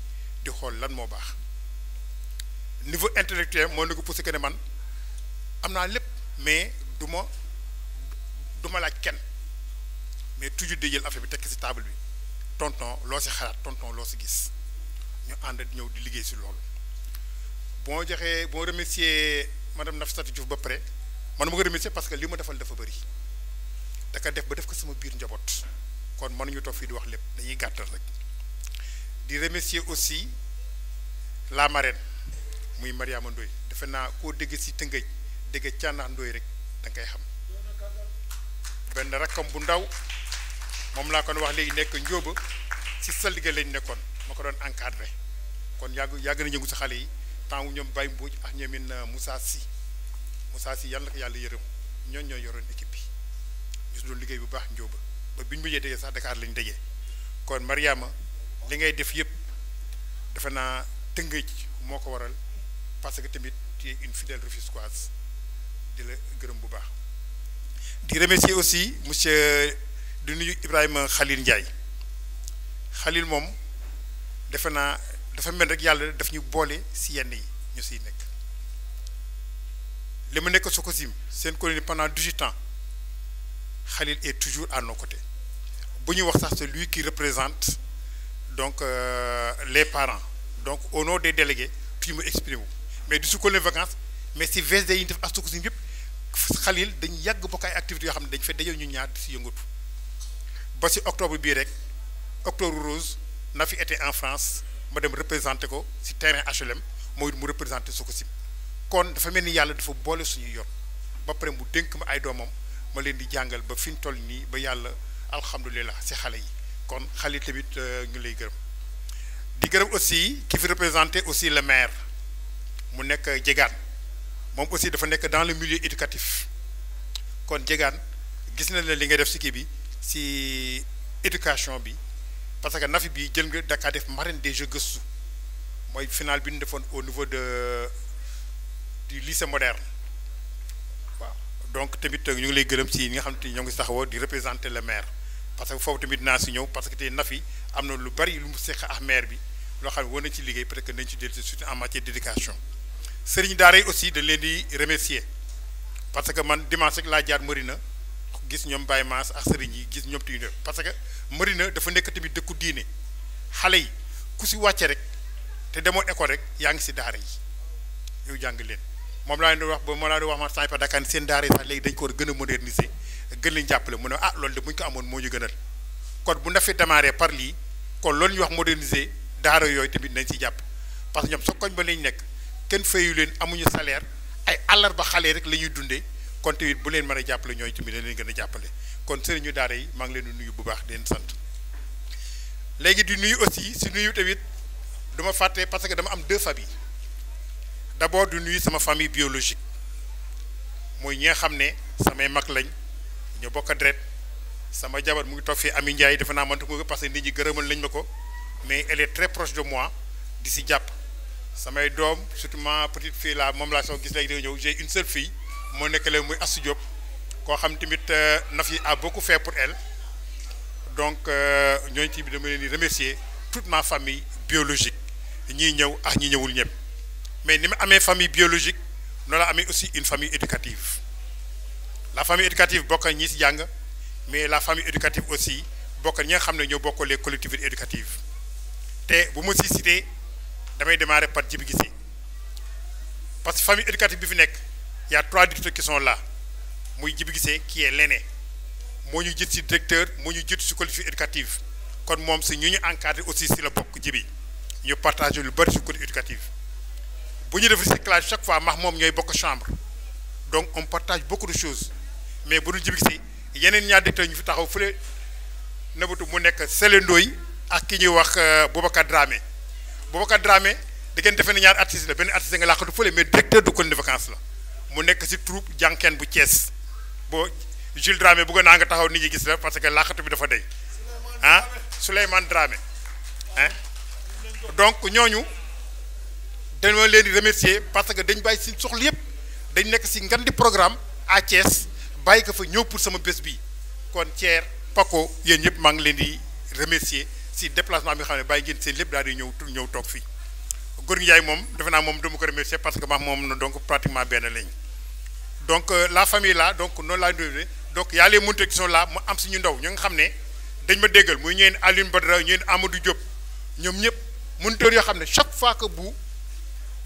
di xool lan moo baax niveau intellectuel moo ne ko poussé que ne man am naa lépp mais du ma laaj kenn mais toujours di jël affaire bi tekk ci table bi tonton loo ci xalaat tonton loo ci gis ñu ànd ñëw di liggéey ci loolu boo remercier madame Nafissatou Diouf ba pare man ma ko remercier parce que li ma defal dafa bëri daka def ba def ko sama biir njaboot kon mënuñu toog fii di wax lépp dañuy gàttal rek di remercier aussi la marraine muy Mariama Ndoye defe naa koo dégg ci Tëngéej dégg Cànnaax Ndoye rek da ngay xam benn rakkam bu ndaw moom laa kon wax léegi nekk njóoba ci salliga lañ nekkoon ma ko doon encadré kon yàgg na yëngu ci xale yi temps wu ñoom Baye Mbodj ak ñoomin Moussa Sy yàlla na ko yàlla yërëm ñoo yoroon équipe bi ñu doon liggéey bu baax njóoba ba biñ mujjee dégee sax Dakar lañ dégee kon Mariama li ngay def yëpp defe naa Tëngéej moo ko waral parce que tamit tu es une fidèle Rufisquoise di la gërëm bu baax di remercier aussi monsieur di nuyu Ibrahima Khalil Ndiaye Khalil moom defe naa dafa mel rek yàlla daf ñu boole ci yenn yi ñu ciy nekk li ma nekk Sococim seen colonie pendant 18 ans Khalil est toujours à nos côtés bu ñuy wax sax c'est lui qui représente donc les parents donc au nom des délégués puis mu exprimer wu mais du su colonie vacances mais ci VSD yi ñu def ak Sococim yëpp Khalil dañu yàgg bokk ay activités yoo xam ne dañu fay dajal ñu ñaar di ci yëngatu ba ci octobre bii rek octobre rose na fi été en France ma dem représenté ko ci terrain HLM mooy mu représenté Sococim kon dafa mel ni yàlla dafa boole suñu yoon ba pare mu dénk ma ay doomam ma leen di jàngal ba fi ñu toll nii ba yàlla alhamdulilah ci xale yi kon xale tamit ñu lay gërëm di gërëm aussi ki fi représenté aussi le maire mu nekk Diegane moom aussi dafa nekk dans le milieu éducatif kon Diegane gis na ne li ngay def ci kii bi ci éducation bi parce que Nafi bi jël nga Dakar def marraine des jeux gëstu mooy final bi ñu defoon au niveau du lycée moderne waaw donc tamit ñu ngi lay gërëm ci ñi nga xam te ñoo ngi taxawoo di représenter le maire parce que foofu tamit naa ci ñëw parce que tey Nafi am na lu bari lu mu seq ak maire bi loo xam ne war na ci liggéey peut-être que nañ ci dellu surtout en matière d'éducation sëriñ daara yi aussi dañ leen di remercier parce que man dimanche rek laa jaar Marina gis ñoom Baye Mass ak sëriñ yi gis ñoom tuuti parce que Marina dafa nekk tamit dëkku diine xale yi ku ci wàcce rek te demoo école rek yaa ngi ci daara yi yow jàng leen moom laa leen di wax ba moo laa di wax ma saa pa Dakar seen daara yi sax léegi dañ ko war a gën a moderniser gën leen jàppale mu ne ah loolu de bu ñu ko amoon moo ñu gënal kon bu na fi démarré par lii kon loolu ñu wax moderniser daara yooyu tamit nañ ci jàpp parce que ñoom sa koñ ba lañ nekk kenn fayu leen amuñu salaire ay àllarba xale rek la ñuy dundee kon tamit bu leen mën a jàppale ñooy tamit dañ leen gën a jàppale kon sëriñu daara yi maa ngi leen di nuyu bu baax di leen sant léegi di nuyu aussi si nuyu tamit duma fàtte parce que dama am deux familles d'abord di nuyu sama famille biologique mooy ñi nga xam ne samay mag lañ ñu bokk deret sama jabar mu ngi toog fii Ami Ndiaye defe naa mënta ko parce que nit ñi gërëmal nañ ma ko mais elle est très proche de moi di si jàpp samay doom surtout ma petite fille là moom laa soo gis léegi da ñëw j'ai une seule fille moo nekk leen muy Assou Diop koo xam tamit Nafi a beaucoup fait pour elle donc ñooñu ci bi dama leen di remercier toute ma famille biologique ñiy ñëw ak ñi ñëwul ñëpp mais ni ma amee famille biologique noonu la amee aussi une famille éducative la famille éducative bokk ñi si jàng mais la famille éducative aussi bokk ñi nga xam ne ñoo bokk les collectivités éducatives te bu ma si cité damay démarrer par Djibi Guissé parce que famille éducative bi fi nekk y a 3 directeurs qui sont là muy Djibi Guissé qui est l'aîné moo ñu jët si directeur moo ñu jët si collectivité éducative kon moom si ñu encadré aussi si la bokk Djibi ñu partagé lu bari si collectivité éducative bu ñu def recyclage chaque fois max moom ñooy bokk chambre donc on partage beaucoup de choses mais bu dul Djibi Guissé yeneen ñaar directeur ñu fi taxaw fële nëbatu mu nekk Sele Ndoye ak ki ñuy wax Boubacar Dramé da ngeen defee ne ñaar artiste la benn artiste nga làqatu fële mais directeur de colonie de vacances la mu nekk si troupe jànkeen bu Thiès boo Jules Dramé bëgg naa nga taxaw nit ñi gis la parce que làqatu bi dafa dey ah Souleymane Dramé hein donc ñooñu dañoo leen di remercier parce que dañ bàyyi si soxla yëpp dañ nekk si ngan di programme à Thiès bàyyi ko fa ñëw pour sama bés bi kon Thier Paco yéen ñëpp maa ngi leen di remercier si déplacement bi nga xam ne bàyyi ngeen seen lépp daal di ñëw toog fii Góor Ndiaye moom defe naa moom dama ko remercier parce que maam moom na donc pratiquement benn lañ donc la famille là donc noonu laa doon donc y a les moniteurs qui sont là mu am suñu ndaw ñu nga xam ne dañ ma déggal muy ñeen Alioune Badara ñeen Amadou Diop ñoom ñëpp moniteurs yoo xam ne chaque fois que bu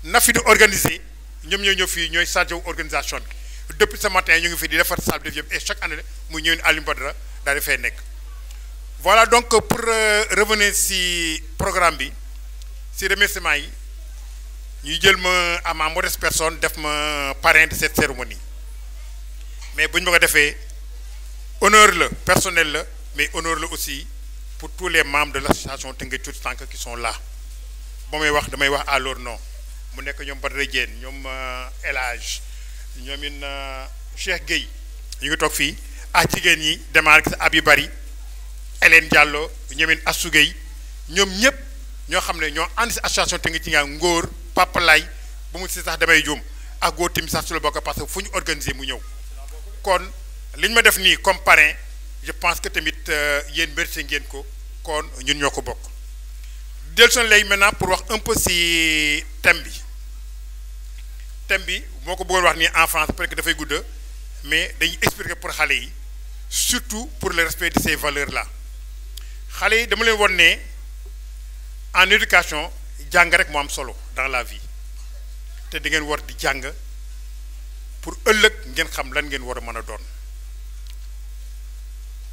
Nafi di organiser ñoom ñooy ñëw fii ñooy chargé organisation bi depuis ce matin ñu ngi fi di defar salle de vie et chaque année muy ñeen Alioune Badara daal di fay nekk. voilà donc pour revenir si programme bi si remerciement yi ñuy jël ma à ma modeste personne def ma parrain de cette cérémonie mais bu ñu ma ko defee honneur la personnel la mais honneur la aussi pour tous les membres de l'association Tëngéej Tuuti Tànk qui sont là ba may wax damay wax à leur nom mu nekk ñoom Badara Diène ñoom El Hadj ñoom it Cheikh Gueye ñu ngi toog fii ak jigéen ñi démarré sa ab yu bari Hélène Diallo ñoom it Assou Gueye ñoom ñëpp ñoo xam ne ñoo ànd si association Tëngéej ci nga ngóor Papa Lay bu mu si sax damay juum ak góor tim sax su la bokk parce que fu ñu organiser mu ñëw kon li ñu ma def nii comme parrain je pense que tamit yéen mérité ngeen ko kon ñun ñoo ko bokk dellusoon léegi maintenant pour wax un peu si thème bi moo ko bëggoon wax nii en France peut-être que dafay gudda mais dañuy expliquer pour xale yi surtout pour le respect de ces valeurs là xale yi dama leen won ne en éducation jàng rek moo am solo dans la vie te da ngeen war di jàng pour ëllëg ngeen xam lan ngeen war a mën a doon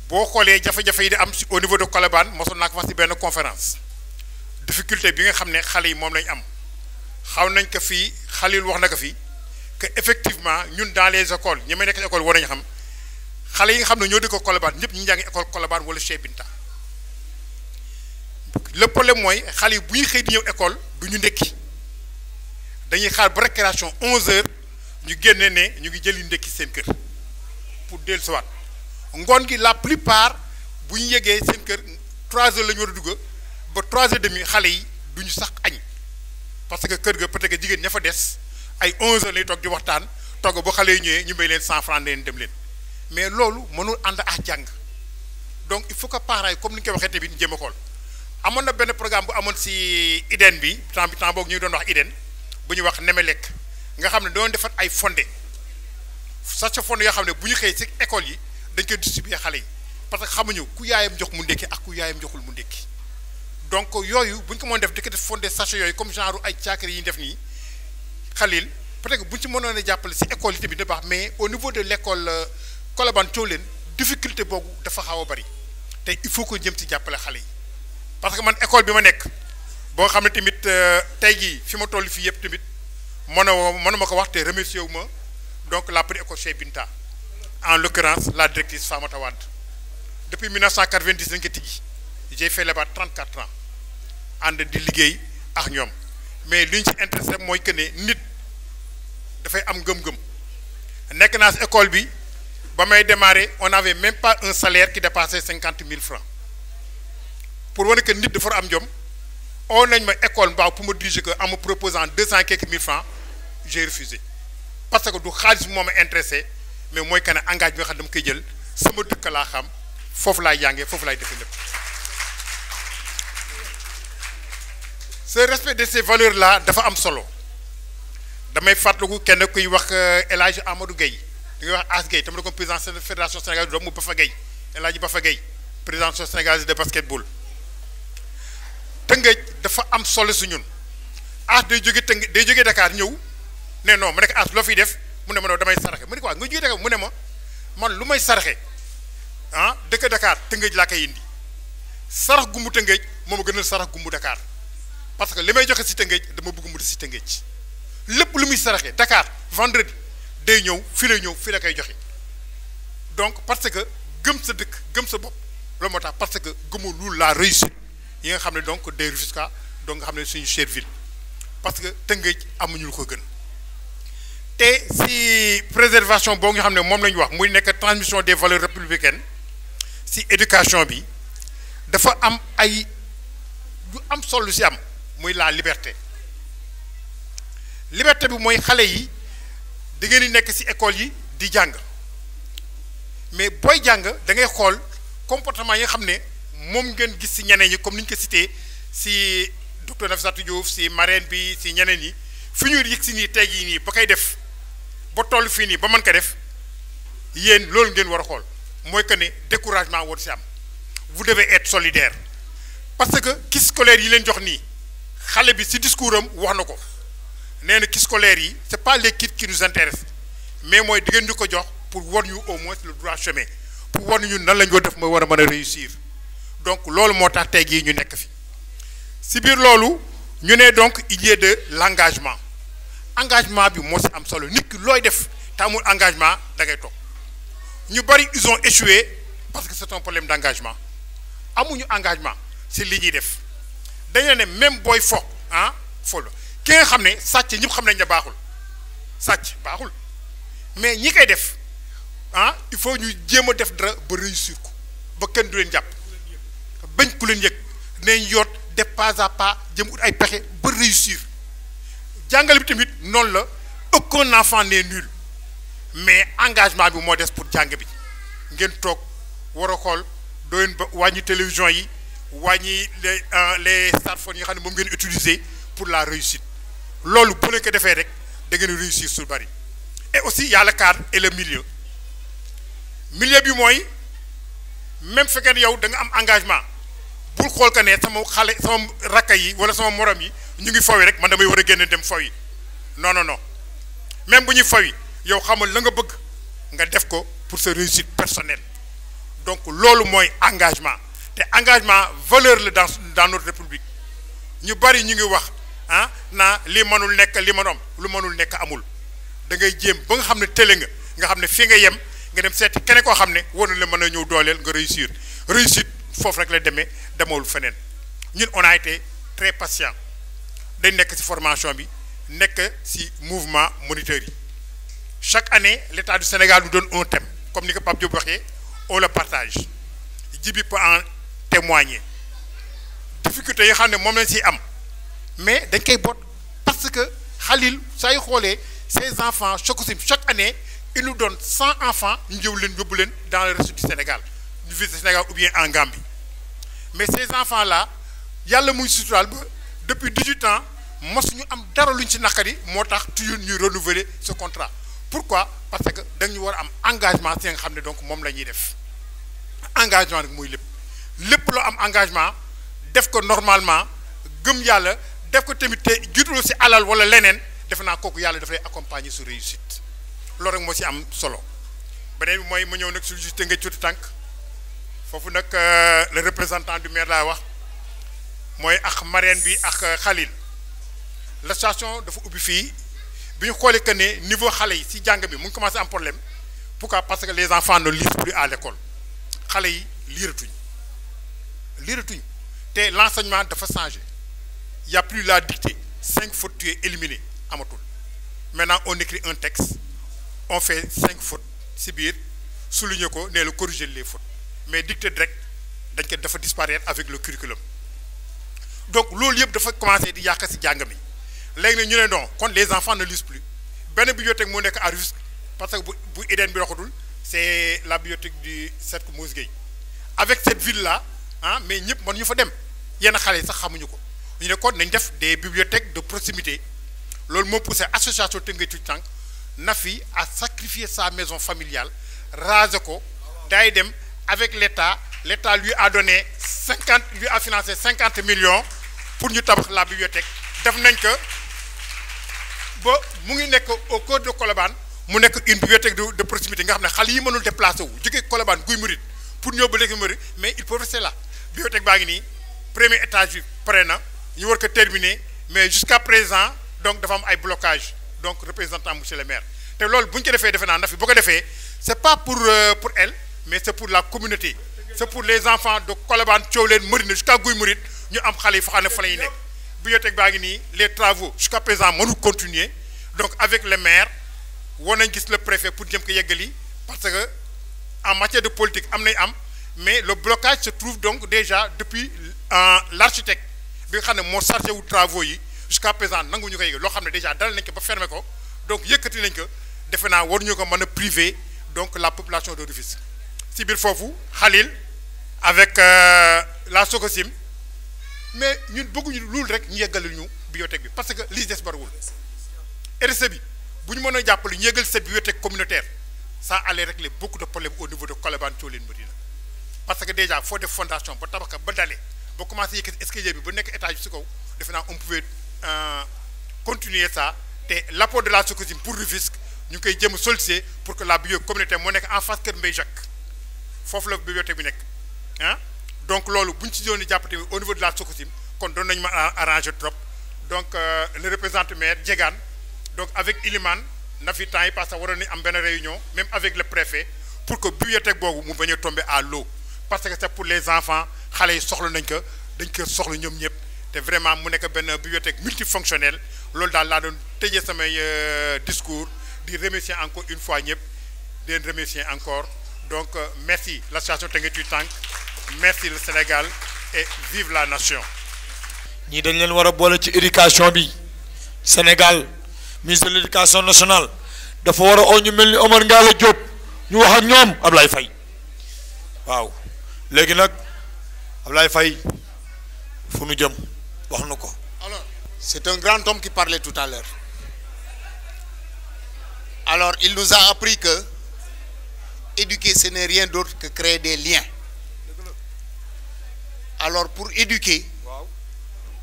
boo xoolee jafe-jafe yi di am si au niveau de Colobane mosoon naa ko wax si benn conférence difficulté bi nga xam ne xale yi moom lañ am xaw nañ ko fii Khalil wax na ko fii que effectivement ñun dans les écoles ñi may nekk école war nañu xam xale yi nga xam ne ñoo dëkk Colobane ñëpp ñu jàngi école Colobane wala Cheikh Binta le problème mooy xale yi bu ñuy xëy di ñëw école du ñu ndekki dañuy xaar ba récréation 11h ñu génne ne ñu ngi jëli ndekki seen kër pour dellusiwaat ngoon gi la plupart bu ñu yegee seen kër 3h la ñu war a dugg ba 3h30 xale yi duñu sax añ parce que kër ga peut-être que jigéen ña fa des ay 11h lay toog di waxtaan togg ba xale yi ñëwee ñu may leen 100 francs leen dem leen mais loolu mënul ànd ak jàng donc il faut que parents yi comme ni ñu koy waxee tamit jéem a xool amoon na benn programme bu amoon si Iden bi temps boog ñu ngi doon wax Iden bu ñu wax Nemelec nga xam ne doon defar ay fondé sachet fondé yoo xam ne bu ñu xëyee si école yi dañ koy distribuer xale yi parce que xamuñu ku yaayam jox mu ndekki ak ku yaayam joxul mu ndekki donc yooyu bu ñu ko mën def di ko def fondé sachet yooyu comme genre ay caakiri yi ñu def nii Khalil peut-être que bu ñu ci mënoon a jàppale si école yi tamit da baax mais au niveau de l'école Colobane Thiawlène difficulté boobu dafa xaw a bari te il faut que jëm ci jàppale xale yi parce que man école bi ma nekk boo xam ne tamit tey jii fi ma toll fii yëpp tamit mënuma ko wax te remercier wu ma donc la petite école Cheikh Binta en l'occurrence la directrice Famata Wade depuis 1990 lañ ko tijji j'ai fait là-bas 34 ans ànd di liggéey ak ñoom mais li ñu ci intéressé mooy que ne nit dafay am ngëm-ngëm nekk naa si école bi ba may démarrer on n'avait même pas un salaire qui dépassait 50 000 francs pour wane que nit dafa am jom oo nañ ma école mbaaw pour me diriger que en me proposant 200 et quelques mille francs j'ai refusé parce que du xaalis moo ma intéressé mais mooy que ne engagement bi nga xam dama koy jël sama dëkk laa xam foofu laay jàngee foofu laay defee lépp ce respect de ces valeurs là dafa am solo damay fàttaliku kenn kuy wax El Hadj Amadou Gueye di nga wax As Gueye tamit comme président de la fédération sénégalaise doomu Bafa Gueye El Hadj Bafa Gueye président sénégalaise de basketball Tëngéej dafa am solo si ñun As day jóge Dakar ñëw ne non ma nekk As loo fiy def mu ne ma damay saraxe ma ne ko waa nga jóge Dakar mu ne ma man lu may saraxe ah dëkk Dakar Tëngéej laa koy indi sarax gumbu Tëngéej moo ma gënal sarax gumbu Dakar parce que li may joxe si Tëngéej dama bëgg mu des si Tëngéej lépp lu muy saraxe Dakar vendredi day ñëw fii lay ñëw fii la koy joxe donc parce que gëm sa dëkk gëm sa bopp loolu moo tax parce que gëmul la réussite yi nga xam ne donc des Rufisquois donc nga xam ne suñu chère ville parce que Tëngéej amuñu lu ko gën te si préservation boo nga xam ne moom la ñu wax muy nekk transmission des valeurs républicaines si éducation bi dafa am ay lu am solo si am muy la liberté bi mooy xale yi da ngeen di nekk si école yi di jàng mais booy jàng da ngay xool comportement yi nga xam ne moom ngeen gis si ñeneen ñi comme ni ñu ko cité si docteur Nafissatou Diouf si marraine bi si ñeneen ñi fi ñuy yëg si nii tey jii nii ba koy def ba toll fii nii ba mën ko def yéen loolu ngeen war a xool mooy que ne découragement war si am vous devez être solidaire parce que kits scolaire yi leen jox nii xale bi si discours am wax na ko nee na kits scolaire yi c'est pas les kits qui nous intéressent mais mooy di ngeen ñu ko jox pour war ñu au moins le droit chemin pour war ñu nan la ñu ko def mooy war a mën a réussir donc loolu moo tax tey jii ñu nekk fi si biir loolu ñu ne donc il y a de l'engagement bi moo si am solo nit ki looy def te amul engagement da ngay toog ñu bari ils ont échoué parce que c'est un problème d'engagement amuñu engagement si li ñuy def dañu ne même booy fo ah fo la ki nga xam ne sàcc ñëpp xam nañ ne baaxul sàcc baaxul mais ñi koy def ah il faut ñu jéem a def dara ba réussir ko ba kenn du leen jàpp bañ ku leen yëg nañ yoot de pas à pas jëm ut ay pexe ba réussir jàngale bi tamit noonu la aucun enfant n'est nul mais engagement bi moo des pour jàng bi ngeen toog war a xool doyen ba wàññi télévision yi wàññi les smartphones yi nga xam ne moom ngeen utiliser pour la réussite loolu bu leen ko defee rek da ngeen réussir su bari et aussi y a le cadre et le milieu bi mooy même fekkee yow da nga am engagement bul xool que ne sama xale sama rakka yi wala sama morom yi ñu ngi fawi rek man damay war a génn dem fawi non même bu ñuy fawi yow xamal la nga bëgg nga def ko pour sa réussite personnelle donc loolu mooy engagement te engagement valeur la dans notre république ñu bari ñu ngi wax ah naa li mënul nekk li mën am lu mënul nekk amul da ngay jéem ba nga xam ne télé nga xam ne fii nga yem nga dem seeti keneen koo xam ne war na la mën a ñëw dooleel nga réussite foofu rek la demewul feneen ñun on a été très patient dañ nekk ci formation bi nekk ci mouvement moniteur yi chaque année l'État du Sénégal nous donne un thème comme ni ko Pape Diop waxee on le partage Djibi peut en témoigner difficulté yi xam ne moom lañ ciy am mais dañ koy boot parce que Khalil saa yu xoolee ces enfants chaque année il nous donne 100 enfants ñu jëw leen yóbbu leen dans le reste du Sénégal ñu visite Sénégal ou bien en Gambie mais ces enfants là yàlla muy suturaal ba depuis 18 ans mosuñu am dara luñ ci naqari moo tax toujours ñuy renouveler ce contrat pourquoi parce que dañu war a am engagement si nga xam ne donc moom la ñuy def engagement nag muy lépp loo am engagement def ko normalement gëm yàlla def ko tamit te jiitul si alal wala leneen defe naa kooku yàlla dafay accompagner su réussite loolu rek moo ci am solo beneen bi mooy ma ñëw nag su juste nga tuuti tànk foofu nag le représentant du maire laa wax mooy ak marraine bi ak Khalil l'association dafa ubbi fii bi ñu xoolee que ne niveau xale yi ci jàng bi mu ngi commencé am problème pourquoi parce que les enfants ne lisent plus à l'école xale yi liiratuñ te l'enseignement dafa changé il y a plus la dictée 5 fautes tu es éliminé amatul maintenant on écrit un texte on fait 5 fautes ci biir souligner ko ne la corriger les fautes mais dictée direct dañ ko dafa disparaître avec le curriculum donc loolu yëpp dafa commencé di yàq ci jàng mi léegi nag ñu ne non kon les enfants ne lisent plus benn bibliothèque moo nekk à Rufisque parce que bu Eden bi doxatul c'est la bibliothèque du Cercle Mousse Gueye avec cette ville là ah mais ñëpp mën ñu fa dem yenn xale yi sax xamuñu ko ñu ne kon nañ def des bibliothèques de proximité loolu moo poussé association Tëngéej Tuuti Tànk Nafi a sacrifié sa maison familiale rasé ko day dem avec l'État lui a donné lui a financé 50 millions pour ñu tabax la bibliothèque def nañ ko ba mu ngi nekk au cœur de Colobane mu nekk une bibliothèque de proximité nga xam ne xale yi mënul déplacé wu jóge Colobane Guy Marius pour ñëw ba léegi Marius mais il faut rester là bibliothèque baa ngi nii premier étage bi pare na ñu war ko terminer mais jusqu'à présent donc dafa am ay blocage donc représentant monsieur le maire te loolu bu ñu ko defee defe naa Nafi boo ko defee c'est pas pour elle mais c'est pour la communauté c'est pour les enfants de Colobane Thiawlène Médina jusqu'à Guy Marius ñu am xale yi fa xam ne fa la ñuy nekk bibliothèque baa ngi nii les travaux jusqu'à présent mënu continuer donc avec le maire war nañ gis le préfet pour jëm ko yeggali parce que en matière de politique am nañ am mais le blocage se trouve donc déjà depuis l'architecte bi nga xam ne moo chargé wu travaux yi jusqu'à présent nanguñu ko yegg loo xam ne déjà dal nañ ko ba fermer ko donc yëkkati nañ ko defe naa waruñu ko mën a priver donc la population de Rufisque si biir foofu Khalil avec la Sococim mais ñun bëgguñu loolu rek ñu yeggalil ñu bibliothèque bi parce que li des bariwul RSE bi bu ñu mën a jàppale ñu yeggal cette bibliothèque communautaire ça allait régler beaucoup de problèmes au niveau de Colobane Thiawlène Médina parce que déjà foo def fondation ba tabax ba dalee ba commencé yëkkati escalier bi ba nekk étage bi si kaw defe naa on pouvait continuer ça te l'apport de la Sococim pour Rufisque ñu ngi koy jéem a solliciter pour que la bibliothèque communautaire moo nekk en face Kër Mbaye Jacques foofu la bibliothèque bi nekk ah donc loolu bu ñu ci doon jàppate au niveau de la Sococim kon doon nañu ma arranger trop donc le représentant maire Diegane donc avec Ilimane Nafi temps yi parce que waroon nañu am benn réunion même avec le préfet pour que bibliothèque boobu mu bañ a tomber à l'eau parce que c'est pour les enfants xale yi soxla nañ ko dañ ko soxla ñoom ñëpp te vraiment mu nekk benn bibliothèque multifonctionnelle loolu daal laa doon tëjee samay discours di remercier encore une fois ñëpp di leen remercier encore donc merci l'association Tëngéej Tuuti Tànk merci le Sénégal et vive la nation. ñii dañ leen war a boole ci éducation bi Sénégal ministre de l'éducation nationale dafa war a oo ñu mel ni Omar Ngalla Diop ñu wax ak ñoom Ablaye Faye waaw léegi nag Ablaye Faye fu nu jëm wax nu ko. Alors c'est un grand homme qui parlait tout à l'heure. Alors il nous a appris que éduquer ce n'est rien d'autre que créer des liens. Alors pour éduquer,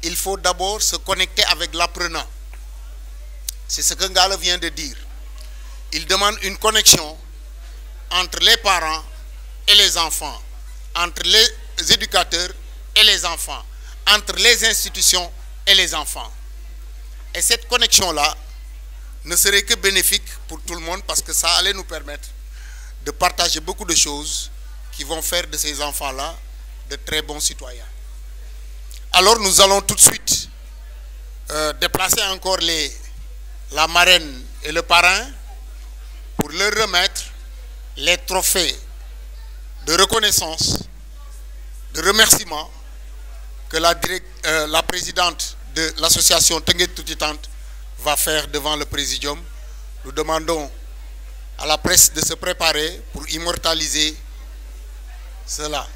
il faut d'abord se connecter avec l'apprenant. C'est ce que Ngalla vient de dire. Il demande une connexion entre les parents et les enfants, entre les éducateurs et les enfants, entre les institutions et les enfants. Et cette connexion-là ne serait que bénéfique pour tout le monde parce que ça allait nous permettre de partager beaucoup de choses qui vont faire de ces enfants-là de très bons citoyens. Alors nous allons tout de suite déplacer encore la marraine et le parrain pour leur remettre les trophées de reconnaissance, de remerciement que la présidente de l'association Tëngéej Tuuti Tànk va faire devant le présidium. Nous demandons à la presse de se préparer pour immortaliser cela.